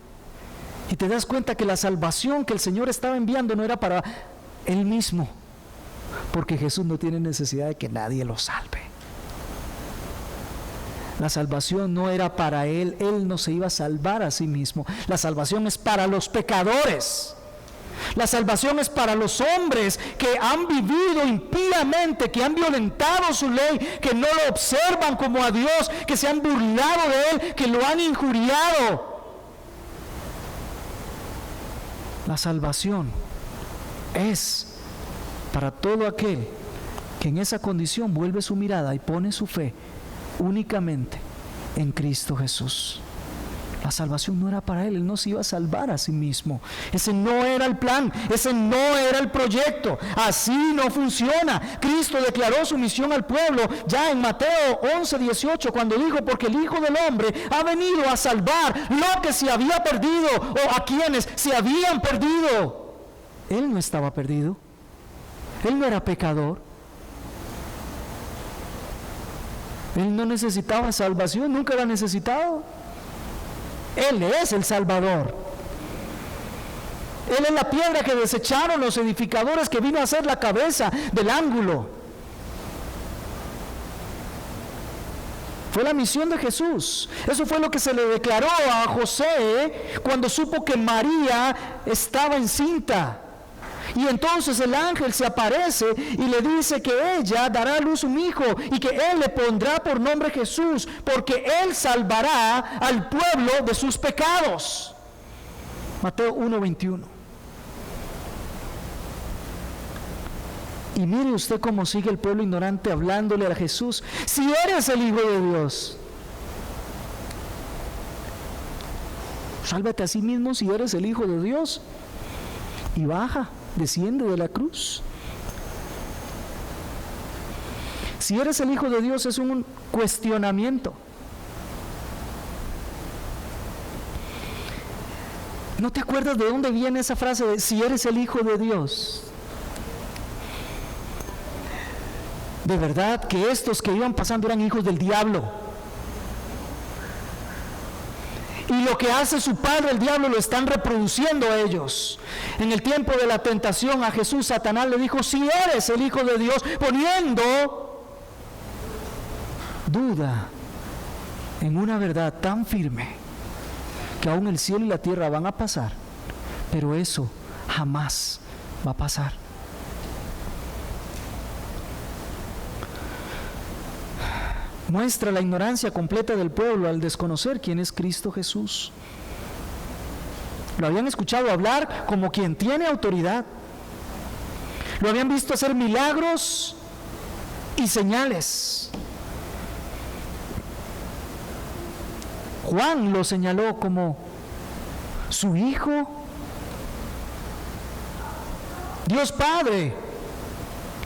y te das cuenta que la salvación que el Señor estaba enviando no era para Él mismo, porque Jesús no tiene necesidad de que nadie lo salve. La salvación no era para Él, Él no se iba a salvar a sí mismo. La salvación es para los pecadores. La salvación es para los hombres que han vivido impíamente, que han violentado su ley, que no lo observan como a Dios, que se han burlado de Él, que lo han injuriado. La salvación es para todo aquel que en esa condición vuelve su mirada y pone su fe únicamente en Cristo Jesús. La salvación no era para Él, Él no se iba a salvar a sí mismo. Ese no era el plan, ese no era el proyecto. Así no funciona. Cristo declaró su misión al pueblo ya en Mateo 11:18, cuando dijo: porque el Hijo del Hombre ha venido a salvar lo que se había perdido, o a quienes se habían perdido. Él no estaba perdido, Él no era pecador, Él no necesitaba salvación, nunca la ha necesitado. Él es el Salvador. Él es la piedra que desecharon los edificadores, que vino a ser la cabeza del ángulo. Fue la misión de Jesús. Eso fue lo que se le declaró a José cuando supo que María estaba encinta. Y entonces el ángel se aparece y le dice que ella dará a luz un hijo y que él le pondrá por nombre Jesús, porque él salvará al pueblo de sus pecados. Mateo 1:21. Y mire usted cómo sigue el pueblo ignorante hablándole a Jesús: si eres el Hijo de Dios, sálvate a sí mismo si eres el Hijo de Dios. Y baja, desciende de la cruz. Si eres el Hijo de Dios es un cuestionamiento. ¿No te acuerdas de dónde viene esa frase de si eres el Hijo de Dios? De verdad que estos que iban pasando eran hijos del diablo. Y lo que hace su padre, el diablo, lo están reproduciendo ellos. En el tiempo de la tentación a Jesús, Satanás le dijo: si eres el Hijo de Dios, poniendo duda en una verdad tan firme que aún el cielo y la tierra van a pasar, pero eso jamás va a pasar. Muestra la ignorancia completa del pueblo al desconocer quién es Cristo Jesús. Lo habían escuchado hablar como quien tiene autoridad. Lo habían visto hacer milagros y señales. Juan lo señaló como su hijo Dios Padre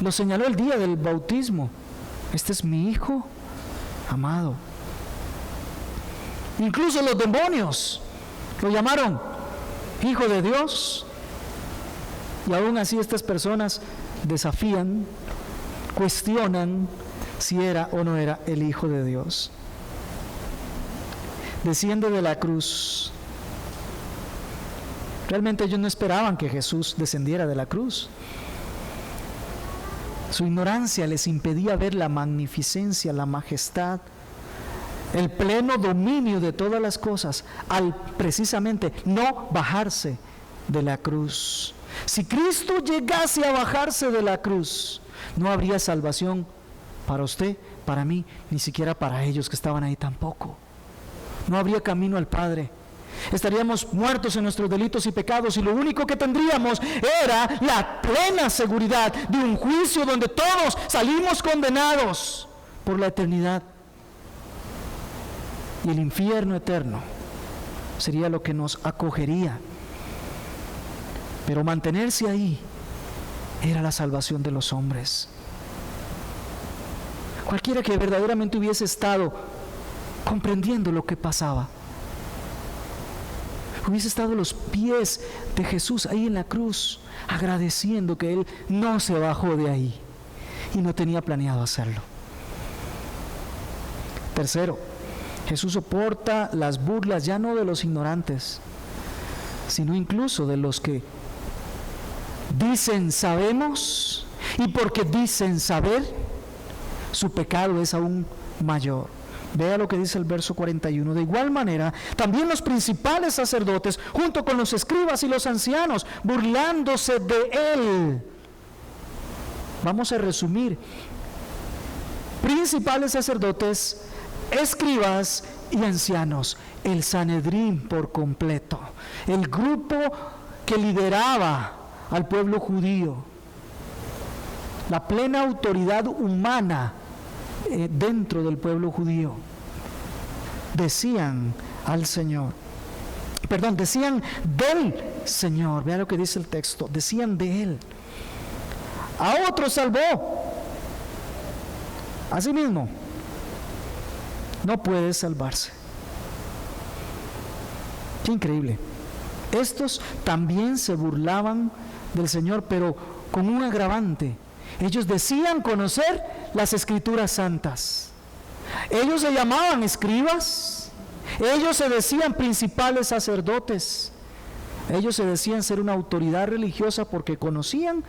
lo señaló el día del bautismo. Este es mi Hijo amado. Incluso los demonios lo llamaron Hijo de Dios. Y aún así estas personas desafían, cuestionan si era o no era el Hijo de Dios. Desciende de la cruz. Realmente ellos no esperaban que Jesús descendiera de la cruz. Su ignorancia les impedía ver la magnificencia, la majestad, el pleno dominio de todas las cosas, al precisamente no bajarse de la cruz. Si Cristo llegase a bajarse de la cruz, no habría salvación para usted, para mí, ni siquiera para ellos que estaban ahí tampoco. No habría camino al Padre. Estaríamos muertos en nuestros delitos y pecados, y lo único que tendríamos era la plena seguridad de un juicio donde todos salimos condenados por la eternidad. Y el infierno eterno sería lo que nos acogería. Pero mantenerse ahí era la salvación de los hombres. Cualquiera que verdaderamente hubiese estado comprendiendo lo que pasaba, hubiese estado a los pies de Jesús ahí en la cruz, agradeciendo que Él no se bajó de ahí y no tenía planeado hacerlo. Tercero, Jesús soporta las burlas ya no de los ignorantes, sino incluso de los que dicen sabemos, y porque dicen saber, su pecado es aún mayor. Vea lo que dice el verso 41. De igual manera, también los principales sacerdotes, junto con los escribas y los ancianos, burlándose de Él. Vamos a resumir. Principales sacerdotes, escribas y ancianos, el Sanedrín por completo, el grupo que lideraba al pueblo judío, la plena autoridad humana dentro del pueblo judío, decían al Señor, decían del Señor. Vea lo que dice el texto, decían de Él: a otros salvó, asimismo no puede salvarse. Qué increíble. Estos también se burlaban del Señor, pero con un agravante. Ellos decían conocer las Escrituras santas. Ellos se llamaban escribas. Ellos se decían principales sacerdotes. Ellos se decían ser una autoridad religiosa porque conocían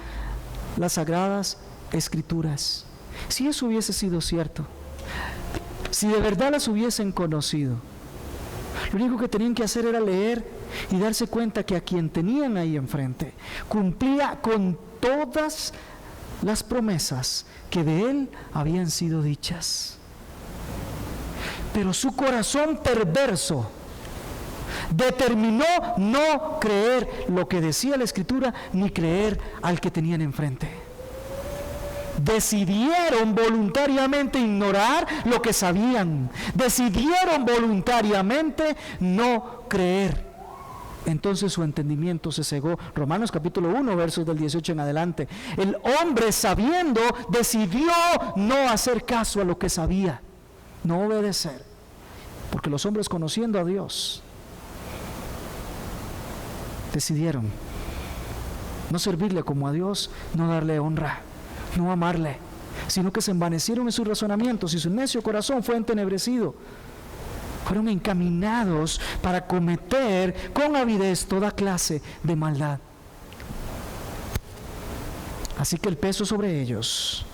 las sagradas Escrituras. Si eso hubiese sido cierto, si de verdad las hubiesen conocido, lo único que tenían que hacer era leer y darse cuenta que a quien tenían ahí enfrente cumplía con todas las promesas que de Él habían sido dichas. Pero su corazón perverso determinó no creer lo que decía la Escritura, ni creer al que tenían enfrente. Decidieron voluntariamente ignorar lo que sabían. Decidieron voluntariamente no creer. Entonces su entendimiento se cegó. Romanos capítulo 1, versos del 18 en adelante. El hombre, sabiendo, decidió no hacer caso a lo que sabía, no obedecer. Porque los hombres, conociendo a Dios, decidieron no servirle como a Dios, no darle honra, no amarle, sino que se envanecieron en sus razonamientos y su necio corazón fue entenebrecido. Fueron encaminados para cometer con avidez toda clase de maldad. Así que el peso sobre ellos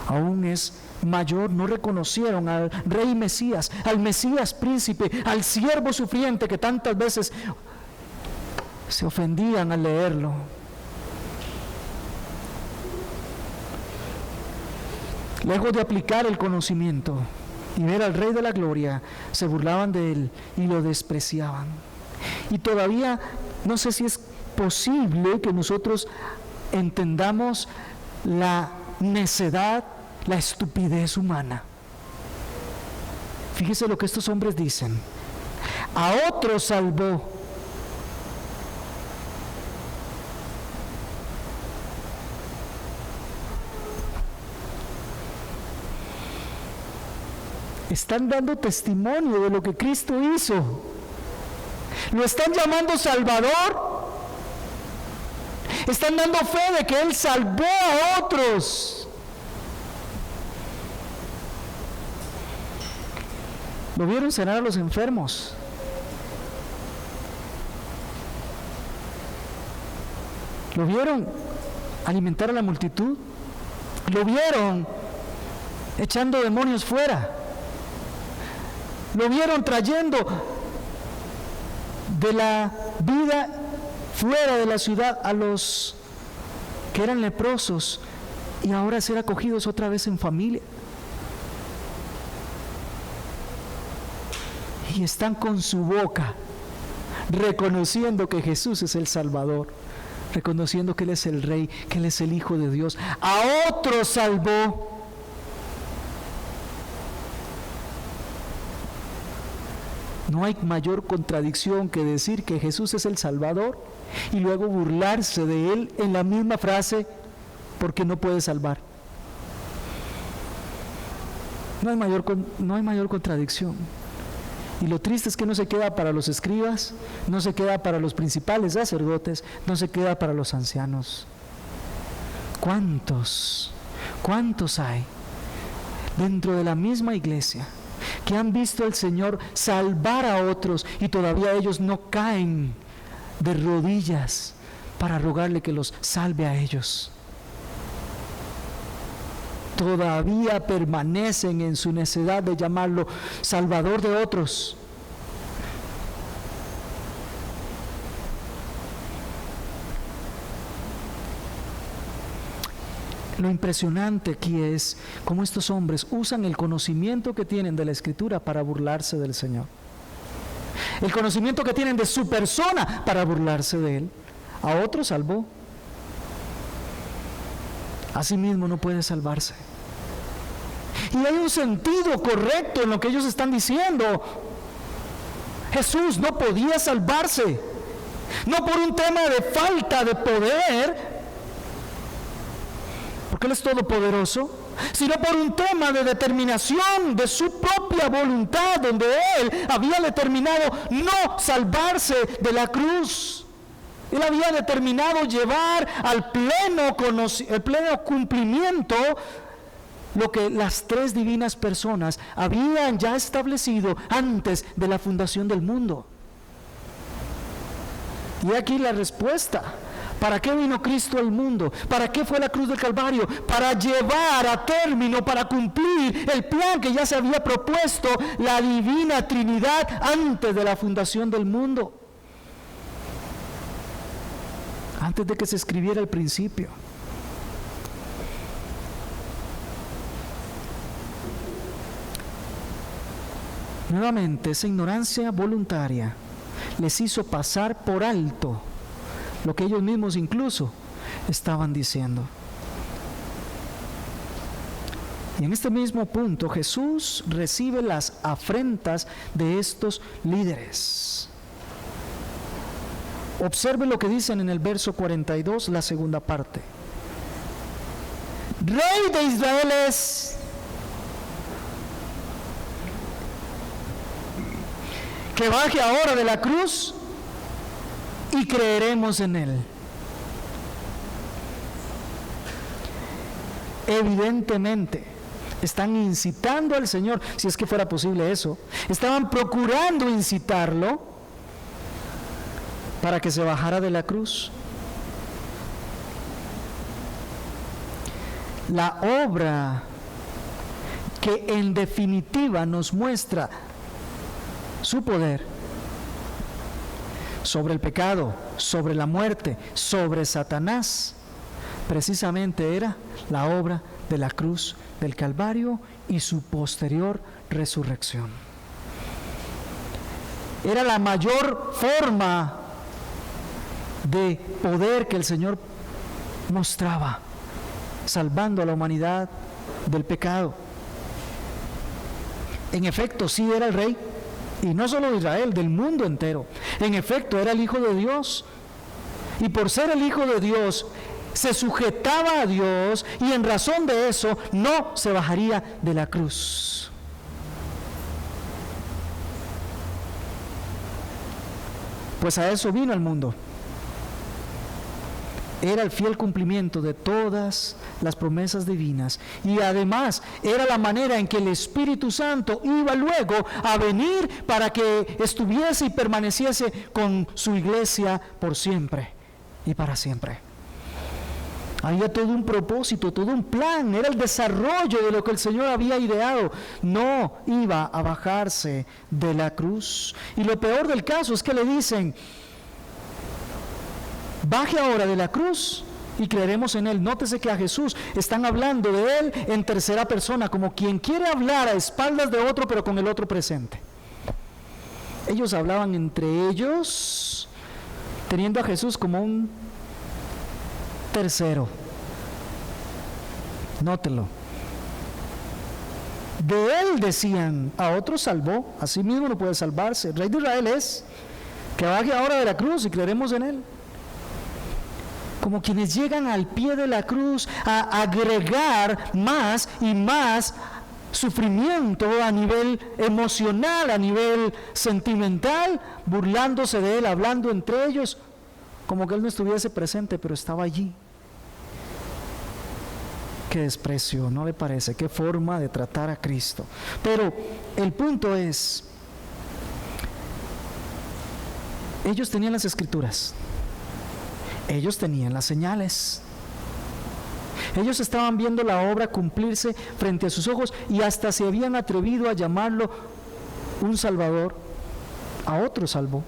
aún es mayor. No reconocieron al Rey Mesías, al Mesías príncipe, al siervo sufriente que tantas veces se ofendían al leerlo. Lejos de aplicar el conocimiento y ver al Rey de la Gloria, se burlaban de Él y lo despreciaban. Y todavía no sé si es posible que nosotros entendamos la necedad, la estupidez humana. Fíjese lo que estos hombres dicen: a otros salvó. están dando testimonio de lo que Cristo hizo. Lo están llamando Salvador. Están dando fe de que Él salvó a otros. Lo vieron sanar a los enfermos. Lo vieron alimentar a la multitud. Lo vieron echando demonios fuera. Lo vieron trayendo de la vida fuera de la ciudad a los que eran leprosos y ahora ser acogidos otra vez en familia. Y están con su boca reconociendo que Jesús es el Salvador, reconociendo que Él es el Rey, que Él es el Hijo de Dios. A otros salvó. No hay mayor contradicción que decir que Jesús es el Salvador y luego burlarse de Él en la misma frase, porque no puede salvar. No hay mayor contradicción. Y lo triste es que no se queda para los escribas, no se queda para los principales sacerdotes, no se queda para los ancianos. ¿Cuántos hay dentro de la misma iglesia que han visto al Señor salvar a otros y todavía ellos no caen de rodillas para rogarle que los salve a ellos? Todavía permanecen en su necedad de llamarlo Salvador de otros. Lo impresionante aquí es cómo estos hombres usan el conocimiento que tienen de la Escritura para burlarse del Señor. El conocimiento que tienen de su persona para burlarse de Él. A otros salvó. Asimismo no puede salvarse. Y hay un sentido correcto en lo que ellos están diciendo. Jesús no podía salvarse, no por un tema de falta de poder, porque Él es todopoderoso, sino por un tema de determinación de su propia voluntad, donde Él había determinado no salvarse de la cruz. Él había determinado llevar al pleno cumplimiento lo que las tres divinas personas habían ya establecido antes de la fundación del mundo. Y aquí la respuesta. ¿Para qué vino Cristo al mundo? ¿Para qué fue la cruz del Calvario? Para llevar a término, para cumplir el plan que ya se había propuesto la divina Trinidad antes de la fundación del mundo. Antes de que se escribiera el principio. Nuevamente, esa ignorancia voluntaria les hizo pasar por alto lo que ellos mismos incluso estaban diciendo. Y en este mismo punto Jesús recibe las afrentas de estos líderes. Observe lo que dicen en el verso 42, la segunda parte. Rey de Israel es. Que baje ahora de la cruz y creeremos en Él. Evidentemente están incitando al Señor, si es que fuera posible eso, estaban procurando incitarlo para que se bajara de la cruz. La obra que en definitiva nos muestra su poder sobre el pecado, sobre la muerte, sobre Satanás, precisamente era la obra de la cruz del Calvario y su posterior resurrección. Era la mayor forma de poder que el Señor mostraba, salvando a la humanidad del pecado. En efecto, sí era el Rey, y no solo de Israel, del mundo entero. En efecto, era el Hijo de Dios, y por ser el Hijo de Dios, se sujetaba a Dios, y en razón de eso, no se bajaría de la cruz. pues a eso vino al mundo. Era el fiel cumplimiento de todas las promesas divinas, y además era la manera en que el Espíritu Santo iba luego a venir para que estuviese y permaneciese con su iglesia por siempre y para siempre. Había todo un propósito, todo un plan, era el desarrollo de lo que el Señor había ideado. No iba a bajarse de la cruz. Y lo peor del caso es que le dicen: baje ahora de la cruz y creeremos en Él. Nótese que a Jesús están hablando de Él en tercera persona, como quien quiere hablar a espaldas de otro, pero con el otro presente. Ellos hablaban entre ellos, teniendo a Jesús como un tercero. Nótelo. De Él decían: a otro salvó, a sí mismo no puede salvarse. El Rey de Israel es, que baje ahora de la cruz y creeremos en Él. Como quienes llegan al pie de la cruz a agregar más y más sufrimiento a nivel emocional, a nivel sentimental, burlándose de Él, hablando entre ellos, como que Él no estuviese presente, pero estaba allí. Qué desprecio, ¿no le parece? Qué forma de tratar a Cristo. Pero el punto es, ellos tenían las Escrituras, ellos tenían las señales, ellos estaban viendo la obra cumplirse frente a sus ojos, y hasta se habían atrevido a llamarlo un Salvador. A otro salvó.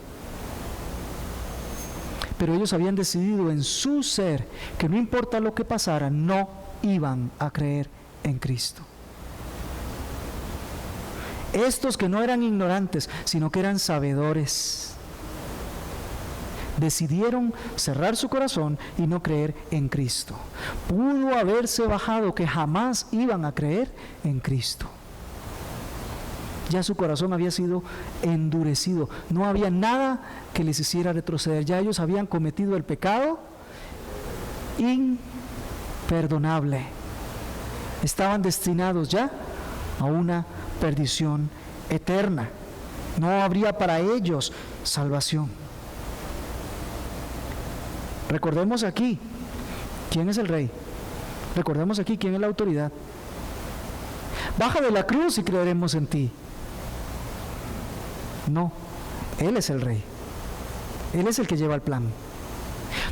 Pero ellos habían decidido en su ser que no importa lo que pasara, no iban a creer en Cristo. Estos que no eran ignorantes, sino que eran sabedores, decidieron cerrar su corazón y no creer en Cristo. Pudo haberse bajado que jamás iban a creer en Cristo. Ya su corazón había sido endurecido, no había nada que les hiciera retroceder. Ya ellos habían cometido el pecado imperdonable. Estaban destinados ya a una perdición eterna. No habría para ellos salvación. Recordemos aquí quién es el Rey. Recordemos aquí quién es la autoridad. Baja de la cruz y creeremos en ti. No, Él es el Rey. Él es el que lleva el plan.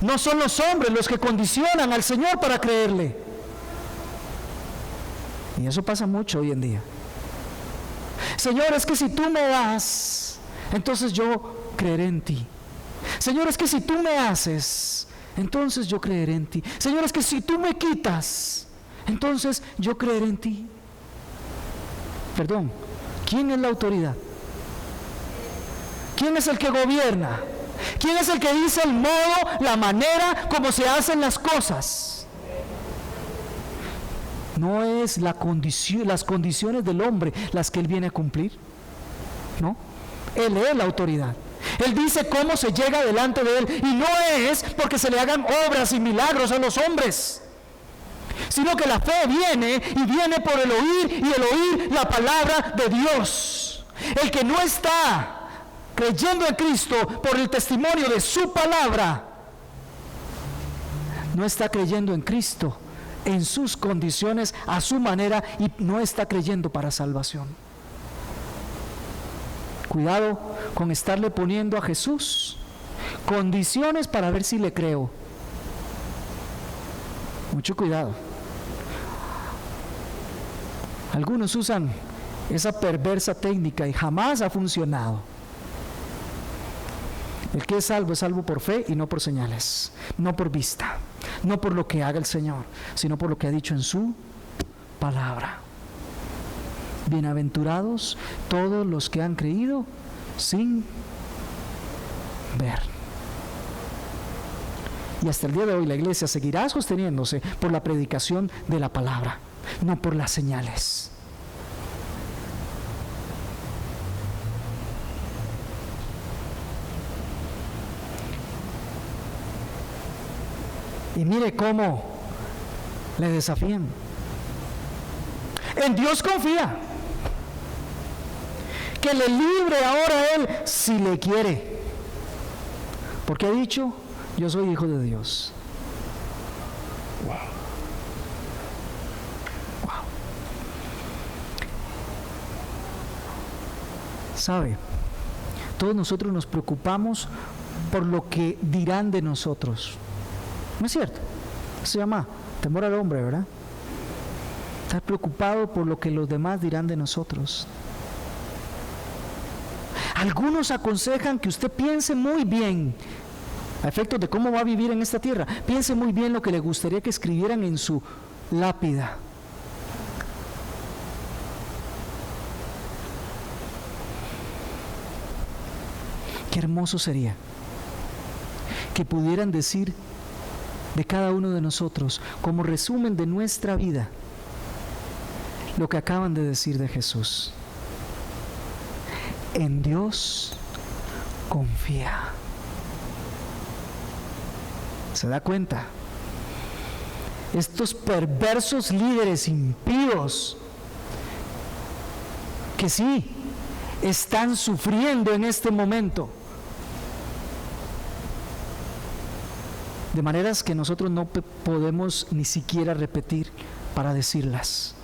No son los hombres los que condicionan al Señor para creerle. Y eso pasa mucho hoy en día. Señor, es que si tú me das, entonces yo creeré en ti. Señor, es que si tú me haces, entonces yo creeré en ti. Señor, es que si tú me quitas, entonces yo creeré en ti. Perdón, ¿quién es la autoridad? ¿Quién es el que gobierna? ¿Quién es el que dice el modo, la manera como se hacen las cosas? No es las condiciones del hombre las que Él viene a cumplir. No, Él es la autoridad. Él dice cómo se llega delante de Él, y no es porque se le hagan obras y milagros a los hombres, sino que la fe viene, y viene por el oír, y el oír la palabra de Dios. El que no está creyendo en Cristo por el testimonio de su palabra, no está creyendo en Cristo en sus condiciones, a su manera, y no está creyendo para salvación. Cuidado con estarle poniendo a Jesús condiciones para ver si le creo. Mucho cuidado. Algunos usan esa perversa técnica y jamás ha funcionado. El que es salvo por fe y no por señales, no por vista, no por lo que haga el Señor, sino por lo que ha dicho en su palabra. Bienaventurados todos los que han creído sin ver. Y hasta el día de hoy la iglesia seguirá sosteniéndose por la predicación de la palabra, no por las señales. Y mire cómo le desafían. En Dios confía, que le libre ahora a Él si le quiere. porque ha dicho, yo soy hijo de Dios. Wow. Wow. ¿Sabe? Todos nosotros nos preocupamos por lo que dirán de nosotros. ¿No es cierto? Se llama temor al hombre, ¿verdad? Estar preocupado por lo que los demás dirán de nosotros. Algunos aconsejan que usted piense muy bien, a efectos de cómo va a vivir en esta tierra. Piense muy bien lo que le gustaría que escribieran en su lápida. Qué hermoso sería que pudieran decir de cada uno de nosotros, como resumen de nuestra vida, lo que acaban de decir de Jesús. En Dios confía. ¿Se da cuenta? Estos perversos líderes impíos que sí están sufriendo en este momento, de maneras que nosotros no podemos ni siquiera repetir para decirlas.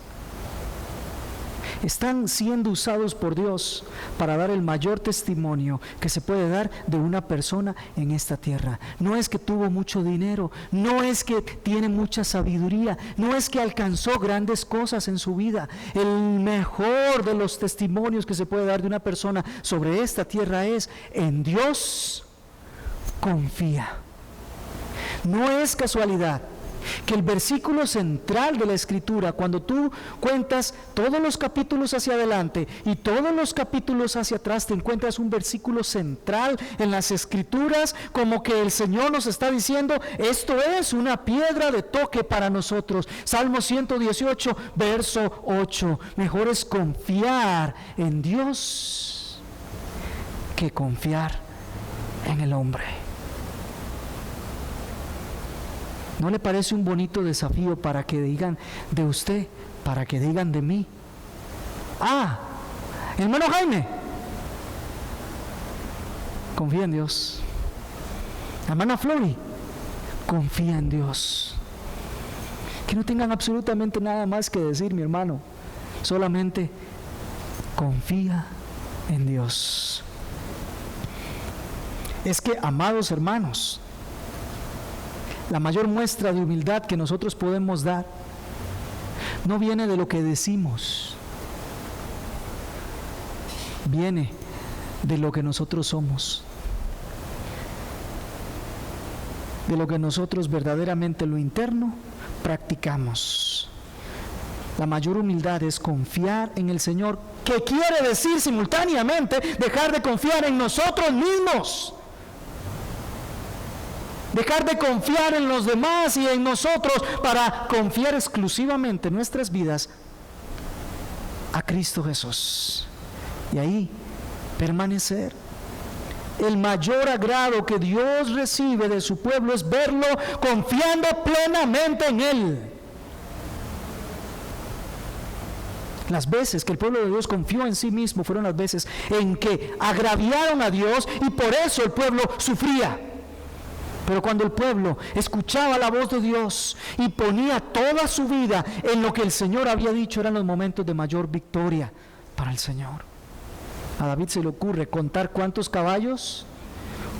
Están siendo usados por Dios para dar el mayor testimonio que se puede dar de una persona en esta tierra. No es que tuvo mucho dinero, no es que tiene mucha sabiduría, no es que alcanzó grandes cosas en su vida. El mejor de los testimonios que se puede dar de una persona sobre esta tierra es: en Dios confía. No es casualidad que el versículo central de la Escritura, cuando tú cuentas todos los capítulos hacia adelante y todos los capítulos hacia atrás, te encuentras un versículo central en las Escrituras, como que el Señor nos está diciendo: esto es una piedra de toque para nosotros. Salmo 118, verso 8. Mejor es confiar en Dios que confiar en el hombre. ¿No le parece un bonito desafío para que digan de usted, para que digan de mí? Ah, hermano Jaime, confía en Dios. Hermana Flori, confía en Dios. Que no tengan absolutamente nada más que decir, mi hermano. Solamente confía en Dios. Es que, amados hermanos, la mayor muestra de humildad que nosotros podemos dar no viene de lo que decimos, viene de lo que nosotros somos, de lo que nosotros verdaderamente lo interno practicamos. La mayor humildad es confiar en el Señor, que quiere decir simultáneamente dejar de confiar en nosotros mismos. Dejar de confiar en los demás y en nosotros para confiar exclusivamente nuestras vidas a Cristo Jesús. Y ahí permanecer. El mayor agrado que Dios recibe de su pueblo es verlo confiando plenamente en Él. Las veces que el pueblo de Dios confió en sí mismo fueron las veces en que agraviaron a Dios y por eso el pueblo sufría. Pero cuando el pueblo escuchaba la voz de Dios y ponía toda su vida en lo que el Señor había dicho, eran los momentos de mayor victoria para el Señor. A David se le ocurre contar cuántos caballos,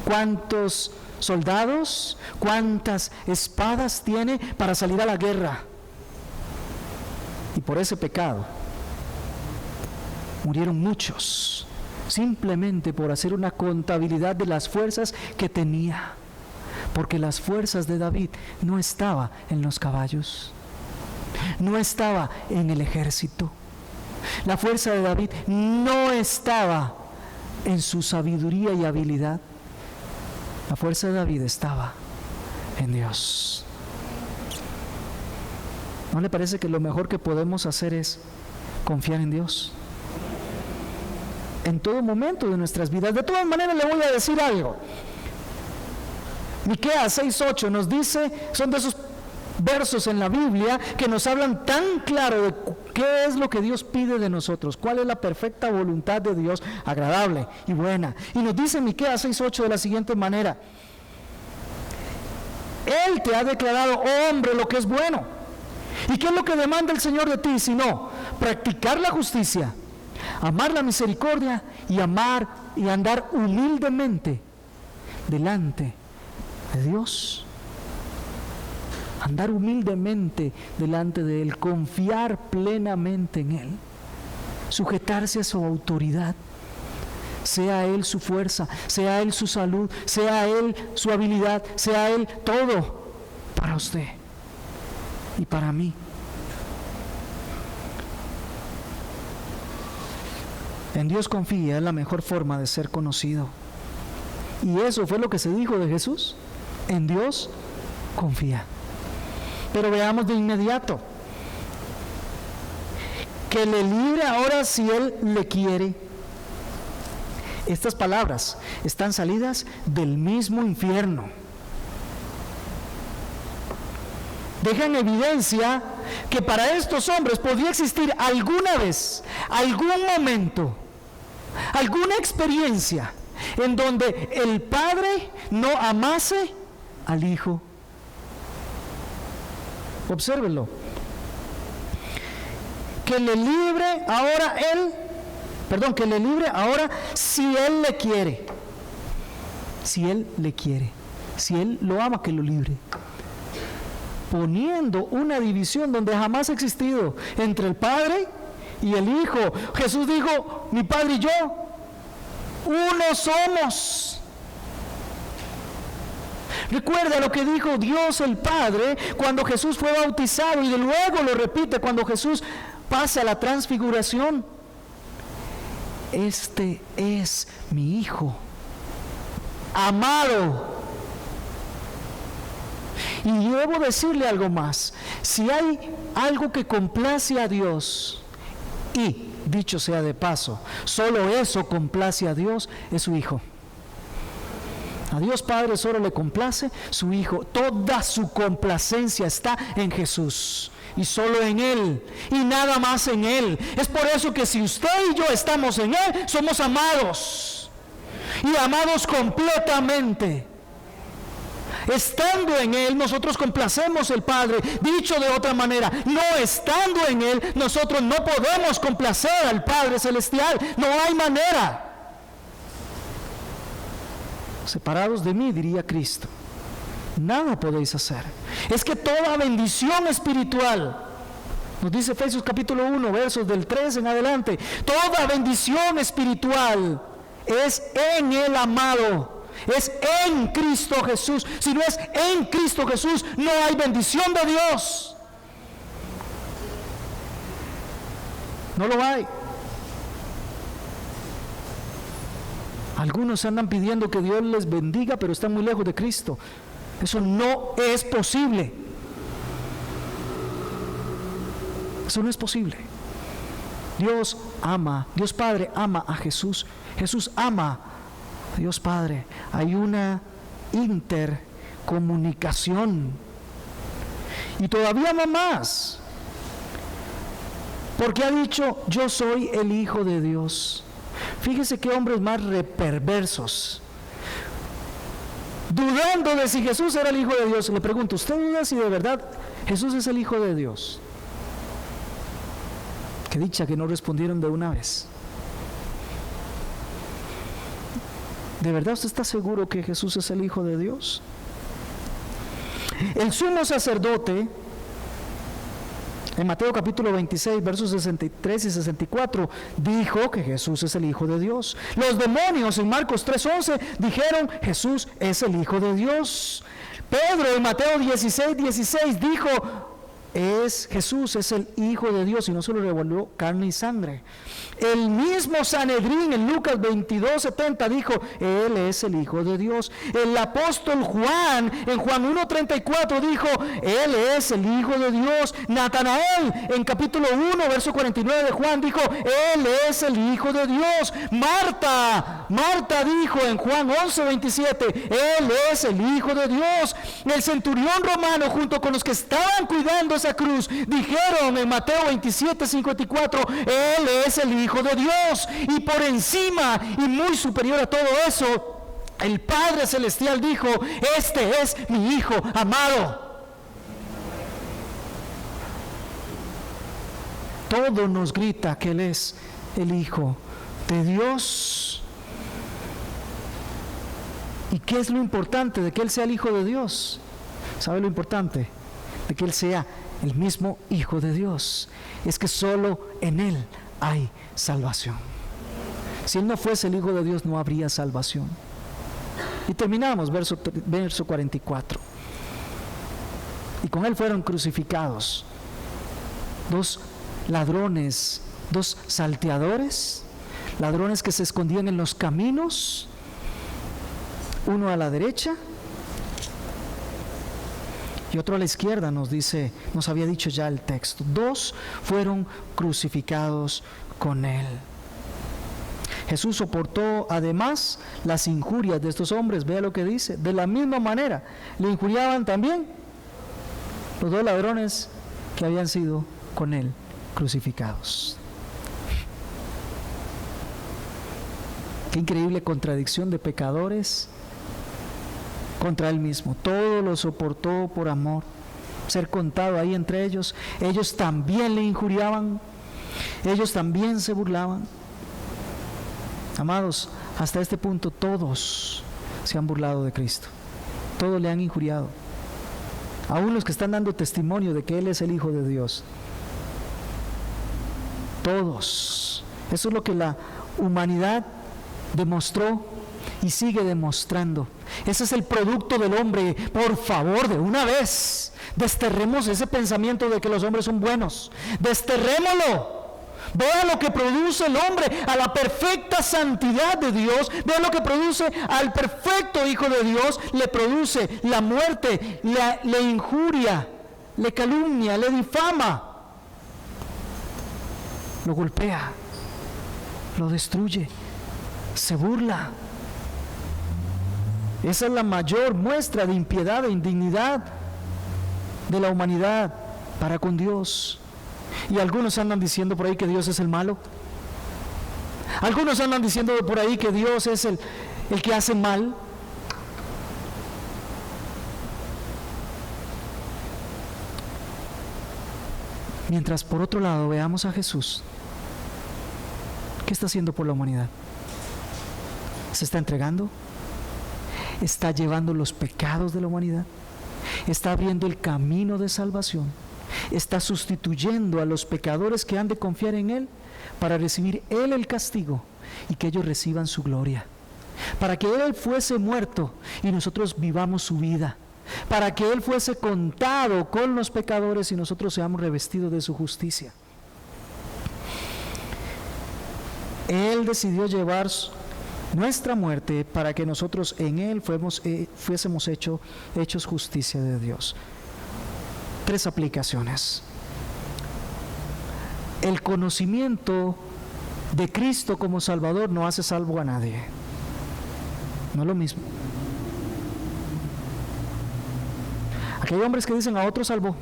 cuántos soldados, cuántas espadas tiene para salir a la guerra. Y por ese pecado murieron muchos, simplemente por hacer una contabilidad de las fuerzas que tenía. Porque las fuerzas de David no estaban en los caballos, no estaba en el ejército. La fuerza de David no estaba en su sabiduría y habilidad. La fuerza de David estaba en Dios. ¿No le parece que lo mejor que podemos hacer es confiar en Dios? En todo momento de nuestras vidas. De todas maneras le voy a decir algo. Miqueas 6:8 nos dice, son de esos versos en la Biblia que nos hablan tan claro de qué es lo que Dios pide de nosotros, cuál es la perfecta voluntad de Dios, agradable y buena. Y nos dice Miqueas 6:8 de la siguiente manera: Él te ha declarado hombre lo que es bueno. ¿Y qué es lo que demanda el Señor de ti? Sino practicar la justicia, amar la misericordia y amar y andar humildemente delante de Dios. Andar humildemente delante de Él, confiar plenamente en Él, sujetarse a su autoridad, sea Él su fuerza, sea Él su salud, sea Él su habilidad, sea Él todo para usted y para mí. En Dios confía, es la mejor forma de ser conocido. Y eso fue lo que se dijo de Jesús. En Dios confía. Pero veamos de inmediato. Que le libre ahora si Él le quiere. Estas palabras están salidas del mismo infierno. Dejan evidencia que para estos hombres podía existir alguna vez, algún momento, alguna experiencia en donde el Padre no amase al Hijo. Obsérvenlo. Que le libre ahora que le libre ahora si Él le quiere. Si Él le quiere. Si Él lo ama, que lo libre. Poniendo una división donde jamás ha existido entre el Padre y el Hijo. Jesús dijo, mi Padre y yo, uno somos. Recuerda lo que dijo Dios el Padre cuando Jesús fue bautizado, y de luego lo repite cuando Jesús pasa a la transfiguración. Este es mi Hijo amado. Y debo decirle algo más. Si hay algo que complace a Dios, y dicho sea de paso, solo eso complace a Dios, es su Hijo. A Dios Padre solo le complace su Hijo. Toda su complacencia está en Jesús y solo en Él, y nada más en Él. Es por eso que si usted y yo estamos en Él, somos amados, y amados completamente. Estando en Él, nosotros complacemos al Padre. Dicho de otra manera, no estando en Él, nosotros no podemos complacer al Padre Celestial. No hay manera. Separados de mí, diría Cristo, nada podéis hacer. Es que toda bendición espiritual, nos dice Efesios capítulo 1, versos del 3 en adelante, toda bendición espiritual es en el amado. Es en Cristo Jesús. Si no es en Cristo Jesús, no hay bendición de Dios. No lo hay. Algunos andan pidiendo que Dios les bendiga, pero están muy lejos de Cristo. Eso no es posible. Eso no es posible. Dios ama, Dios Padre ama a Jesús. Jesús ama a Dios Padre. Hay una intercomunicación. Y todavía no más. Porque ha dicho, yo soy el Hijo de Dios. Fíjese qué hombres más perversos. Dudando de si Jesús era el Hijo de Dios. Le pregunto, ¿usted duda si de verdad Jesús es el Hijo de Dios? Qué dicha que no respondieron de una vez. ¿De verdad usted está seguro que Jesús es el Hijo de Dios? El sumo sacerdote, en Mateo capítulo 26, versos 63 y 64, dijo que Jesús es el Hijo de Dios. Los demonios en Marcos 3:11 dijeron, Jesús es el Hijo de Dios. Pedro en Mateo 16:16 dijo, Jesús es el Hijo de Dios, y no se lo revolvió carne y sangre. El mismo Sanedrín en Lucas 22:70 dijo, Él es el Hijo de Dios. El apóstol Juan en Juan 1:34 dijo, Él es el Hijo de Dios. Natanael en capítulo 1 verso 49 de Juan dijo, Él es el Hijo de Dios. Marta dijo en Juan 11:27, Él es el Hijo de Dios. El centurión romano junto con los que estaban cuidando esa cruz dijeron en Mateo 27:54, Él es el Hijo de Dios. Y por encima y muy superior a todo eso, El Padre Celestial dijo: este es mi Hijo amado. Todo nos grita que Él es el Hijo de Dios. ¿Y qué es lo importante de que Él sea el Hijo de Dios? ¿Sabe lo importante? De que Él sea el mismo Hijo de Dios. Es que solo en Él hay salvación. Si Él no fuese el Hijo de Dios, no habría salvación. Y terminamos, verso 44. Y con Él fueron crucificados 2 ladrones, 2 salteadores, ladrones que se escondían en los caminos, uno a la derecha y otro a la izquierda, nos había dicho ya el texto. 2 fueron crucificados con Él. Jesús soportó además las injurias de estos hombres. Vea lo que dice: de la misma manera le injuriaban también los 2 ladrones que habían sido con Él crucificados. Qué increíble contradicción de pecadores contra Él mismo. Todo lo soportó por amor. Ser contado ahí entre ellos. Ellos también le injuriaban, ellos también se burlaban. Amados, hasta este punto todos se han burlado de Cristo. Todos le han injuriado. Aún los que están dando testimonio de que Él es el Hijo de Dios. Todos. Eso es lo que la humanidad demostró y sigue demostrando. Ese es el producto del hombre. Por favor, de una vez, desterremos ese pensamiento de que los hombres son buenos. Desterrémoslo. Vea lo que produce el hombre, a la perfecta santidad de Dios. Vea lo que produce al perfecto Hijo de Dios. Le produce la muerte, le injuria, le calumnia, le difama, lo golpea, lo destruye, se burla. Esa es la mayor muestra de impiedad e indignidad de la humanidad para con Dios. Y algunos andan diciendo por ahí que Dios es el malo. Algunos andan diciendo por ahí que Dios es el que hace mal. Mientras por otro lado veamos a Jesús, ¿qué está haciendo por la humanidad? ¿Se está entregando? ¿Está llevando los pecados de la humanidad? ¿Está abriendo el camino de salvación? ¿Está sustituyendo a los pecadores que han de confiar en Él para recibir Él el castigo y que ellos reciban su gloria? Para que Él fuese muerto y nosotros vivamos su vida. Para que Él fuese contado con los pecadores y nosotros seamos revestidos de su justicia. Él decidió llevar nuestra muerte para que nosotros en Él fuésemos hechos justicia de Dios. 3 aplicaciones. El conocimiento de Cristo como Salvador no hace salvo a nadie. No es lo mismo. Aquí hay hombres que dicen: a otro salvó,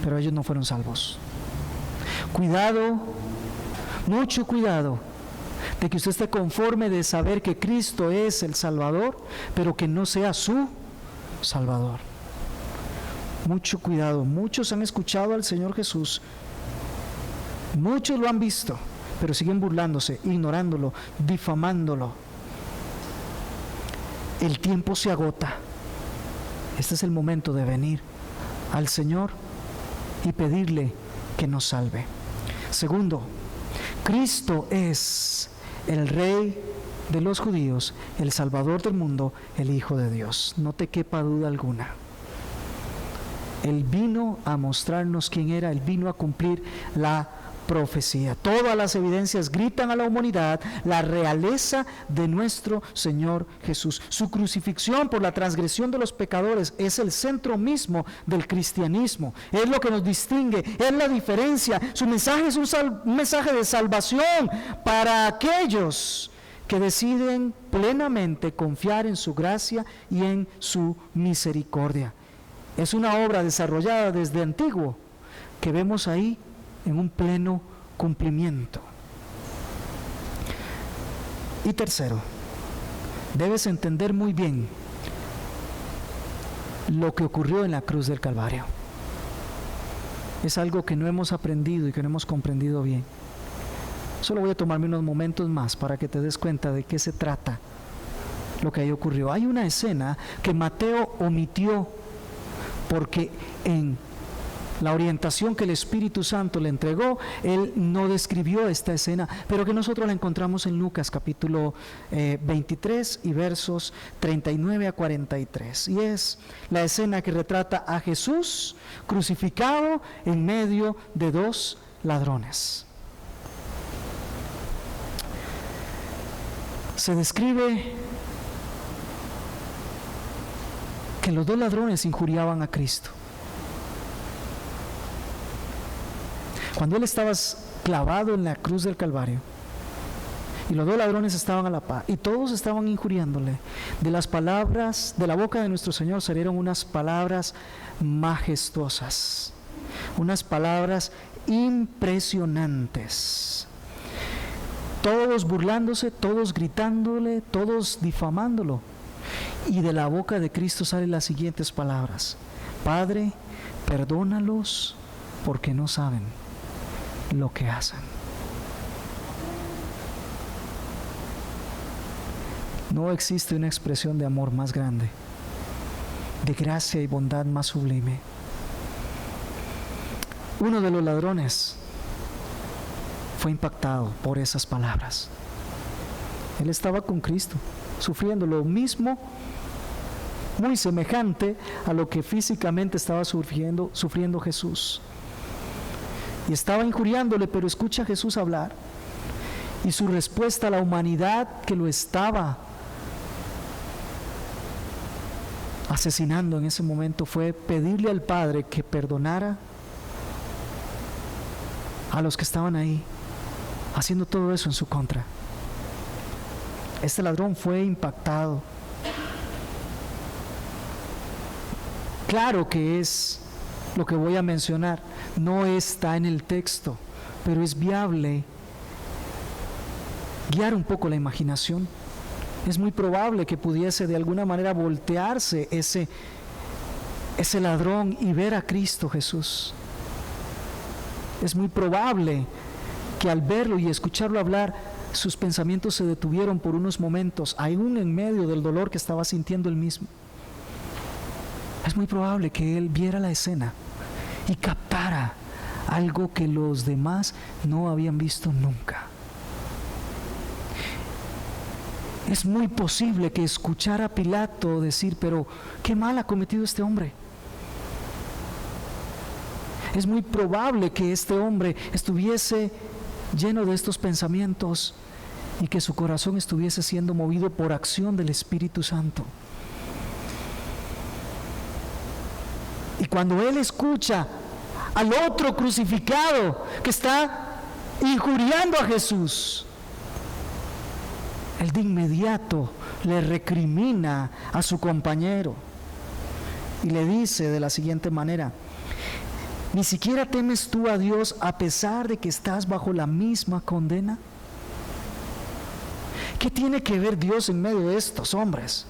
pero ellos no fueron salvos. Cuidado, mucho cuidado, de que usted esté conforme de saber que Cristo es el Salvador, pero que no sea su Salvador. Mucho cuidado. Muchos han escuchado al Señor Jesús, muchos lo han visto, pero siguen burlándose, ignorándolo, difamándolo. El tiempo se agota. Este es el momento de venir al Señor y pedirle que nos salve. Segundo, Cristo es el Rey de los judíos, el Salvador del mundo, el Hijo de Dios. No te quepa duda alguna. Él vino a mostrarnos quién era, Él vino a cumplir la profecía. Todas las evidencias gritan a la humanidad la realeza de nuestro Señor Jesús. Su crucifixión por la transgresión de los pecadores es el centro mismo del cristianismo. Es lo que nos distingue, es la diferencia. Su mensaje es un mensaje de salvación para aquellos que deciden plenamente confiar en su gracia y en su misericordia. Es una obra desarrollada desde antiguo que vemos ahí en un pleno cumplimiento. Y tercero, debes entender muy bien lo que ocurrió en la cruz del Calvario. Es algo que no hemos aprendido y que no hemos comprendido bien. Solo voy a tomarme unos momentos más para que te des cuenta de qué se trata lo que ahí ocurrió. Hay una escena que Mateo omitió porque en la orientación que el Espíritu Santo le entregó, él no describió esta escena, pero que nosotros la encontramos en Lucas capítulo 23 y versos 39 a 43. Y es la escena que retrata a Jesús crucificado en medio de dos ladrones. Se describe que los dos ladrones injuriaban a Cristo. Cuando Él estaba clavado en la cruz del Calvario y los dos ladrones estaban a la par y todos estaban injuriándole, de las palabras de la boca de nuestro Señor salieron unas palabras majestuosas, unas palabras impresionantes, todos burlándose, todos gritándole, todos difamándolo. Y de la boca de Cristo salen las siguientes palabras: Padre, perdónalos porque no saben lo que hacen. No existe una expresión de amor más grande, de gracia y bondad más sublime. Uno de los ladrones fue impactado por esas palabras. Él estaba con Cristo, sufriendo lo mismo, muy semejante a lo que físicamente estaba sufriendo Jesús. Y estaba injuriándole, pero escucha a Jesús hablar. Y su respuesta a la humanidad que lo estaba asesinando en ese momento fue pedirle al Padre que perdonara a los que estaban ahí, haciendo todo eso en su contra. Este ladrón fue impactado. Claro que es lo que voy a mencionar, no está en el texto, pero es viable guiar un poco la imaginación. Es muy probable que pudiese de alguna manera voltearse ese ladrón y ver a Cristo Jesús. Es muy probable que al verlo y escucharlo hablar, sus pensamientos se detuvieron por unos momentos, aún en medio del dolor que estaba sintiendo él mismo. Es muy probable que él viera la escena y captara algo que los demás no habían visto nunca. Es muy posible que escuchara a Pilato decir: pero qué mal ha cometido este hombre. Es muy probable que este hombre estuviese lleno de estos pensamientos y que su corazón estuviese siendo movido por acción del Espíritu Santo. Y cuando él escucha al otro crucificado que está injuriando a Jesús, él de inmediato le recrimina a su compañero y le dice de la siguiente manera: ¿ni siquiera temes tú a Dios a pesar de que estás bajo la misma condena? ¿Qué tiene que ver Dios en medio de estos hombres?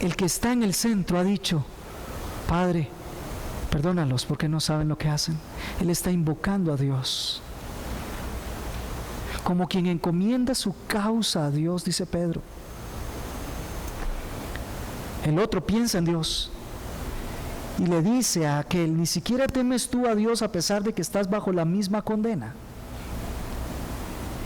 El que está en el centro ha dicho: Padre, perdónalos porque no saben lo que hacen. Él está invocando a Dios, como quien encomienda su causa a Dios, dice Pedro. El otro piensa en Dios y le dice a aquel: ¿ni siquiera temes tú a Dios a pesar de que estás bajo la misma condena?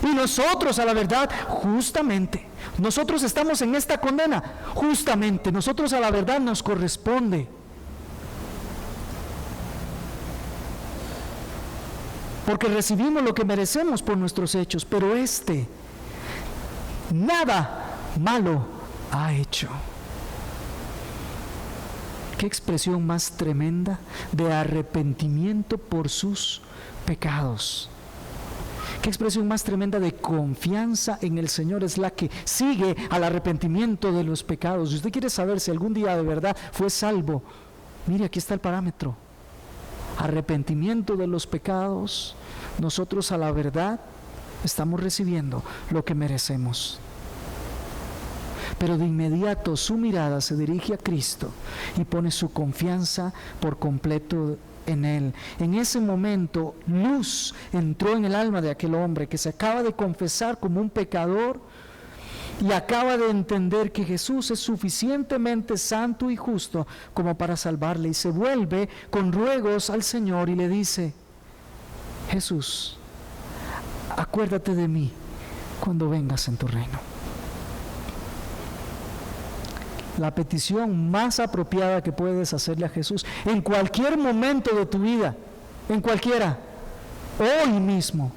Y nosotros, a la verdad, justamente, nosotros estamos en esta condena, justamente, nosotros a la verdad nos corresponde. Porque recibimos lo que merecemos por nuestros hechos, pero nada malo ha hecho. Qué expresión más tremenda de arrepentimiento por sus pecados. Qué expresión más tremenda de confianza en el Señor es la que sigue al arrepentimiento de los pecados. Si usted quiere saber si algún día de verdad fue salvo, mire, aquí está el parámetro: arrepentimiento de los pecados. Nosotros a la verdad estamos recibiendo lo que merecemos. Pero de inmediato su mirada se dirige a Cristo y pone su confianza por completo en Él. En ese momento, luz entró en el alma de aquel hombre que se acaba de confesar como un pecador y acaba de entender que Jesús es suficientemente santo y justo como para salvarle, y se vuelve con ruegos al Señor y le dice: Jesús, acuérdate de mí cuando vengas en tu reino. La petición más apropiada que puedes hacerle a Jesús en cualquier momento de tu vida, en cualquiera, hoy mismo,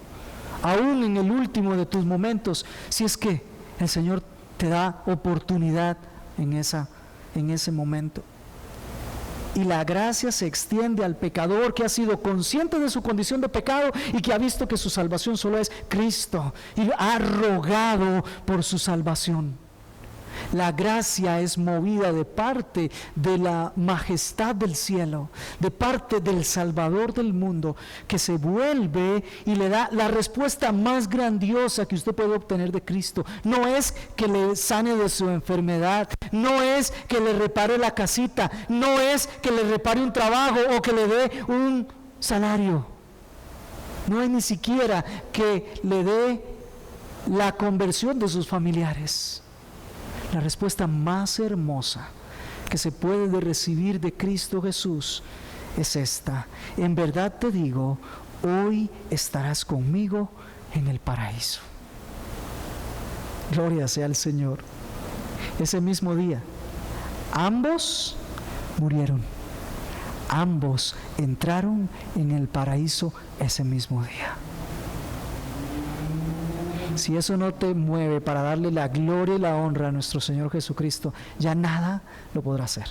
aún en el último de tus momentos, si es que el Señor te da oportunidad en ese momento. Y la gracia se extiende al pecador que ha sido consciente de su condición de pecado y que ha visto que su salvación solo es Cristo y ha rogado por su salvación. La gracia es movida de parte de la majestad del cielo, de parte del Salvador del mundo, que se vuelve y le da la respuesta más grandiosa que usted puede obtener de Cristo. No es que le sane de su enfermedad, no es que le repare la casita, no es que le repare un trabajo o que le dé un salario. No es ni siquiera que le dé la conversión de sus familiares. La respuesta más hermosa que se puede recibir de Cristo Jesús es esta: en verdad te digo, hoy estarás conmigo en el paraíso. Gloria sea al Señor. Ese mismo día, ambos murieron. Ambos entraron en el paraíso ese mismo día. Si eso no te mueve para darle la gloria y la honra a nuestro Señor Jesucristo, ya nada lo podrá hacer.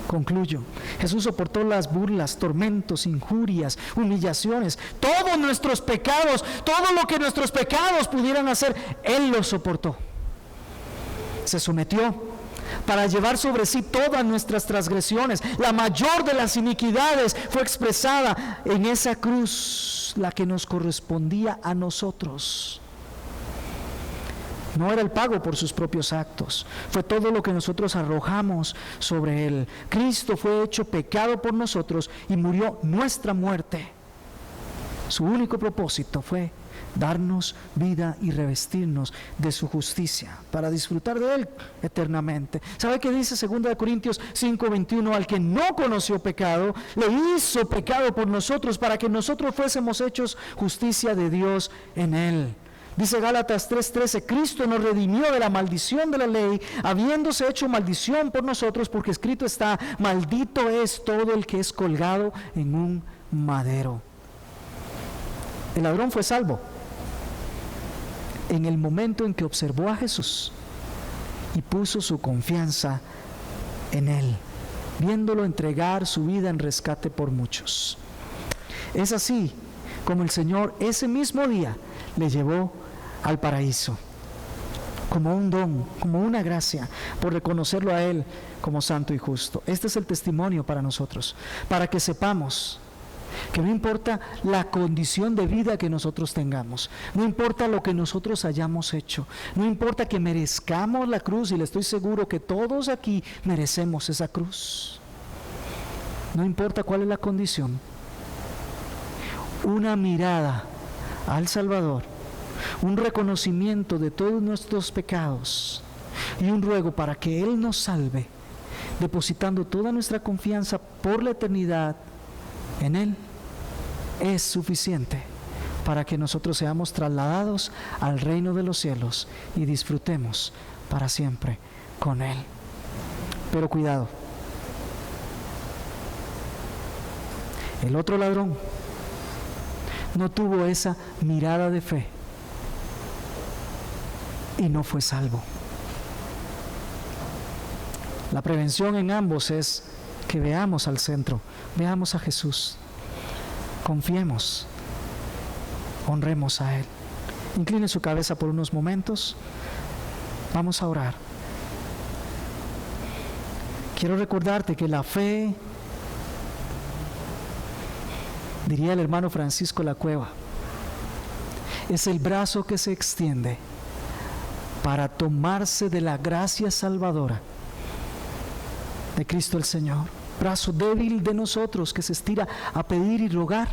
Concluyo. Jesús soportó las burlas, tormentos, injurias, humillaciones, todos nuestros pecados, todo lo que nuestros pecados pudieran hacer, Él lo soportó. Se sometió para llevar sobre sí todas nuestras transgresiones. La mayor de las iniquidades fue expresada en esa cruz, la que nos correspondía a nosotros. No era el pago por sus propios actos, fue todo lo que nosotros arrojamos sobre Él. Cristo fue hecho pecado por nosotros y murió nuestra muerte. Su único propósito fue darnos vida y revestirnos de su justicia para disfrutar de Él eternamente. ¿Sabe qué dice 2 Corintios 5:21? Al que no conoció pecado, le hizo pecado por nosotros para que nosotros fuésemos hechos justicia de Dios en Él. Dice Gálatas 3:13, Cristo nos redimió de la maldición de la ley, habiéndose hecho maldición por nosotros, porque escrito está: maldito es todo el que es colgado en un madero. El ladrón fue salvo en el momento en que observó a Jesús y puso su confianza en Él, viéndolo entregar su vida en rescate por muchos. Es así como el Señor ese mismo día le llevó al paraíso, como un don, como una gracia, por reconocerlo a Él como santo y justo. Este es el testimonio para nosotros, para que sepamos que no importa la condición de vida que nosotros tengamos, no importa lo que nosotros hayamos hecho, no importa que merezcamos la cruz, y le estoy seguro que todos aquí merecemos esa cruz. No importa cuál es la condición, una mirada al Salvador, un reconocimiento de todos nuestros pecados y un ruego para que Él nos salve, depositando toda nuestra confianza por la eternidad en Él, es suficiente para que nosotros seamos trasladados al reino de los cielos y disfrutemos para siempre con Él. Pero cuidado, el otro ladrón no tuvo esa mirada de fe y no fue salvo. La prevención en ambos es que veamos al centro, veamos a Jesús, confiemos, honremos a Él. Incline su cabeza por unos momentos, vamos a orar. Quiero recordarte que la fe, diría el hermano Francisco La Cueva, es el brazo que se extiende para tomarse de la gracia salvadora de Cristo el Señor. Brazo débil de nosotros que se estira a pedir y rogar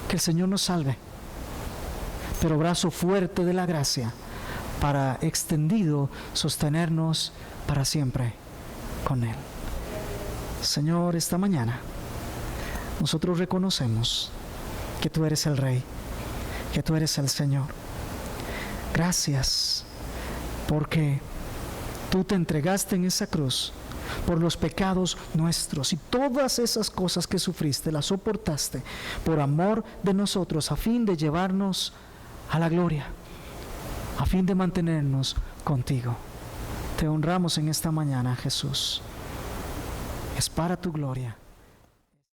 que el Señor nos salve, pero brazo fuerte de la gracia para extendido sostenernos para siempre con Él. Señor, esta mañana nosotros reconocemos que Tú eres el Rey, que Tú eres el Señor. Gracias porque Tú te entregaste en esa cruz por los pecados nuestros, y todas esas cosas que sufriste las soportaste por amor de nosotros, a fin de llevarnos a la gloria, a fin de mantenernos contigo. Te honramos en esta mañana, Jesús. Es para tu gloria.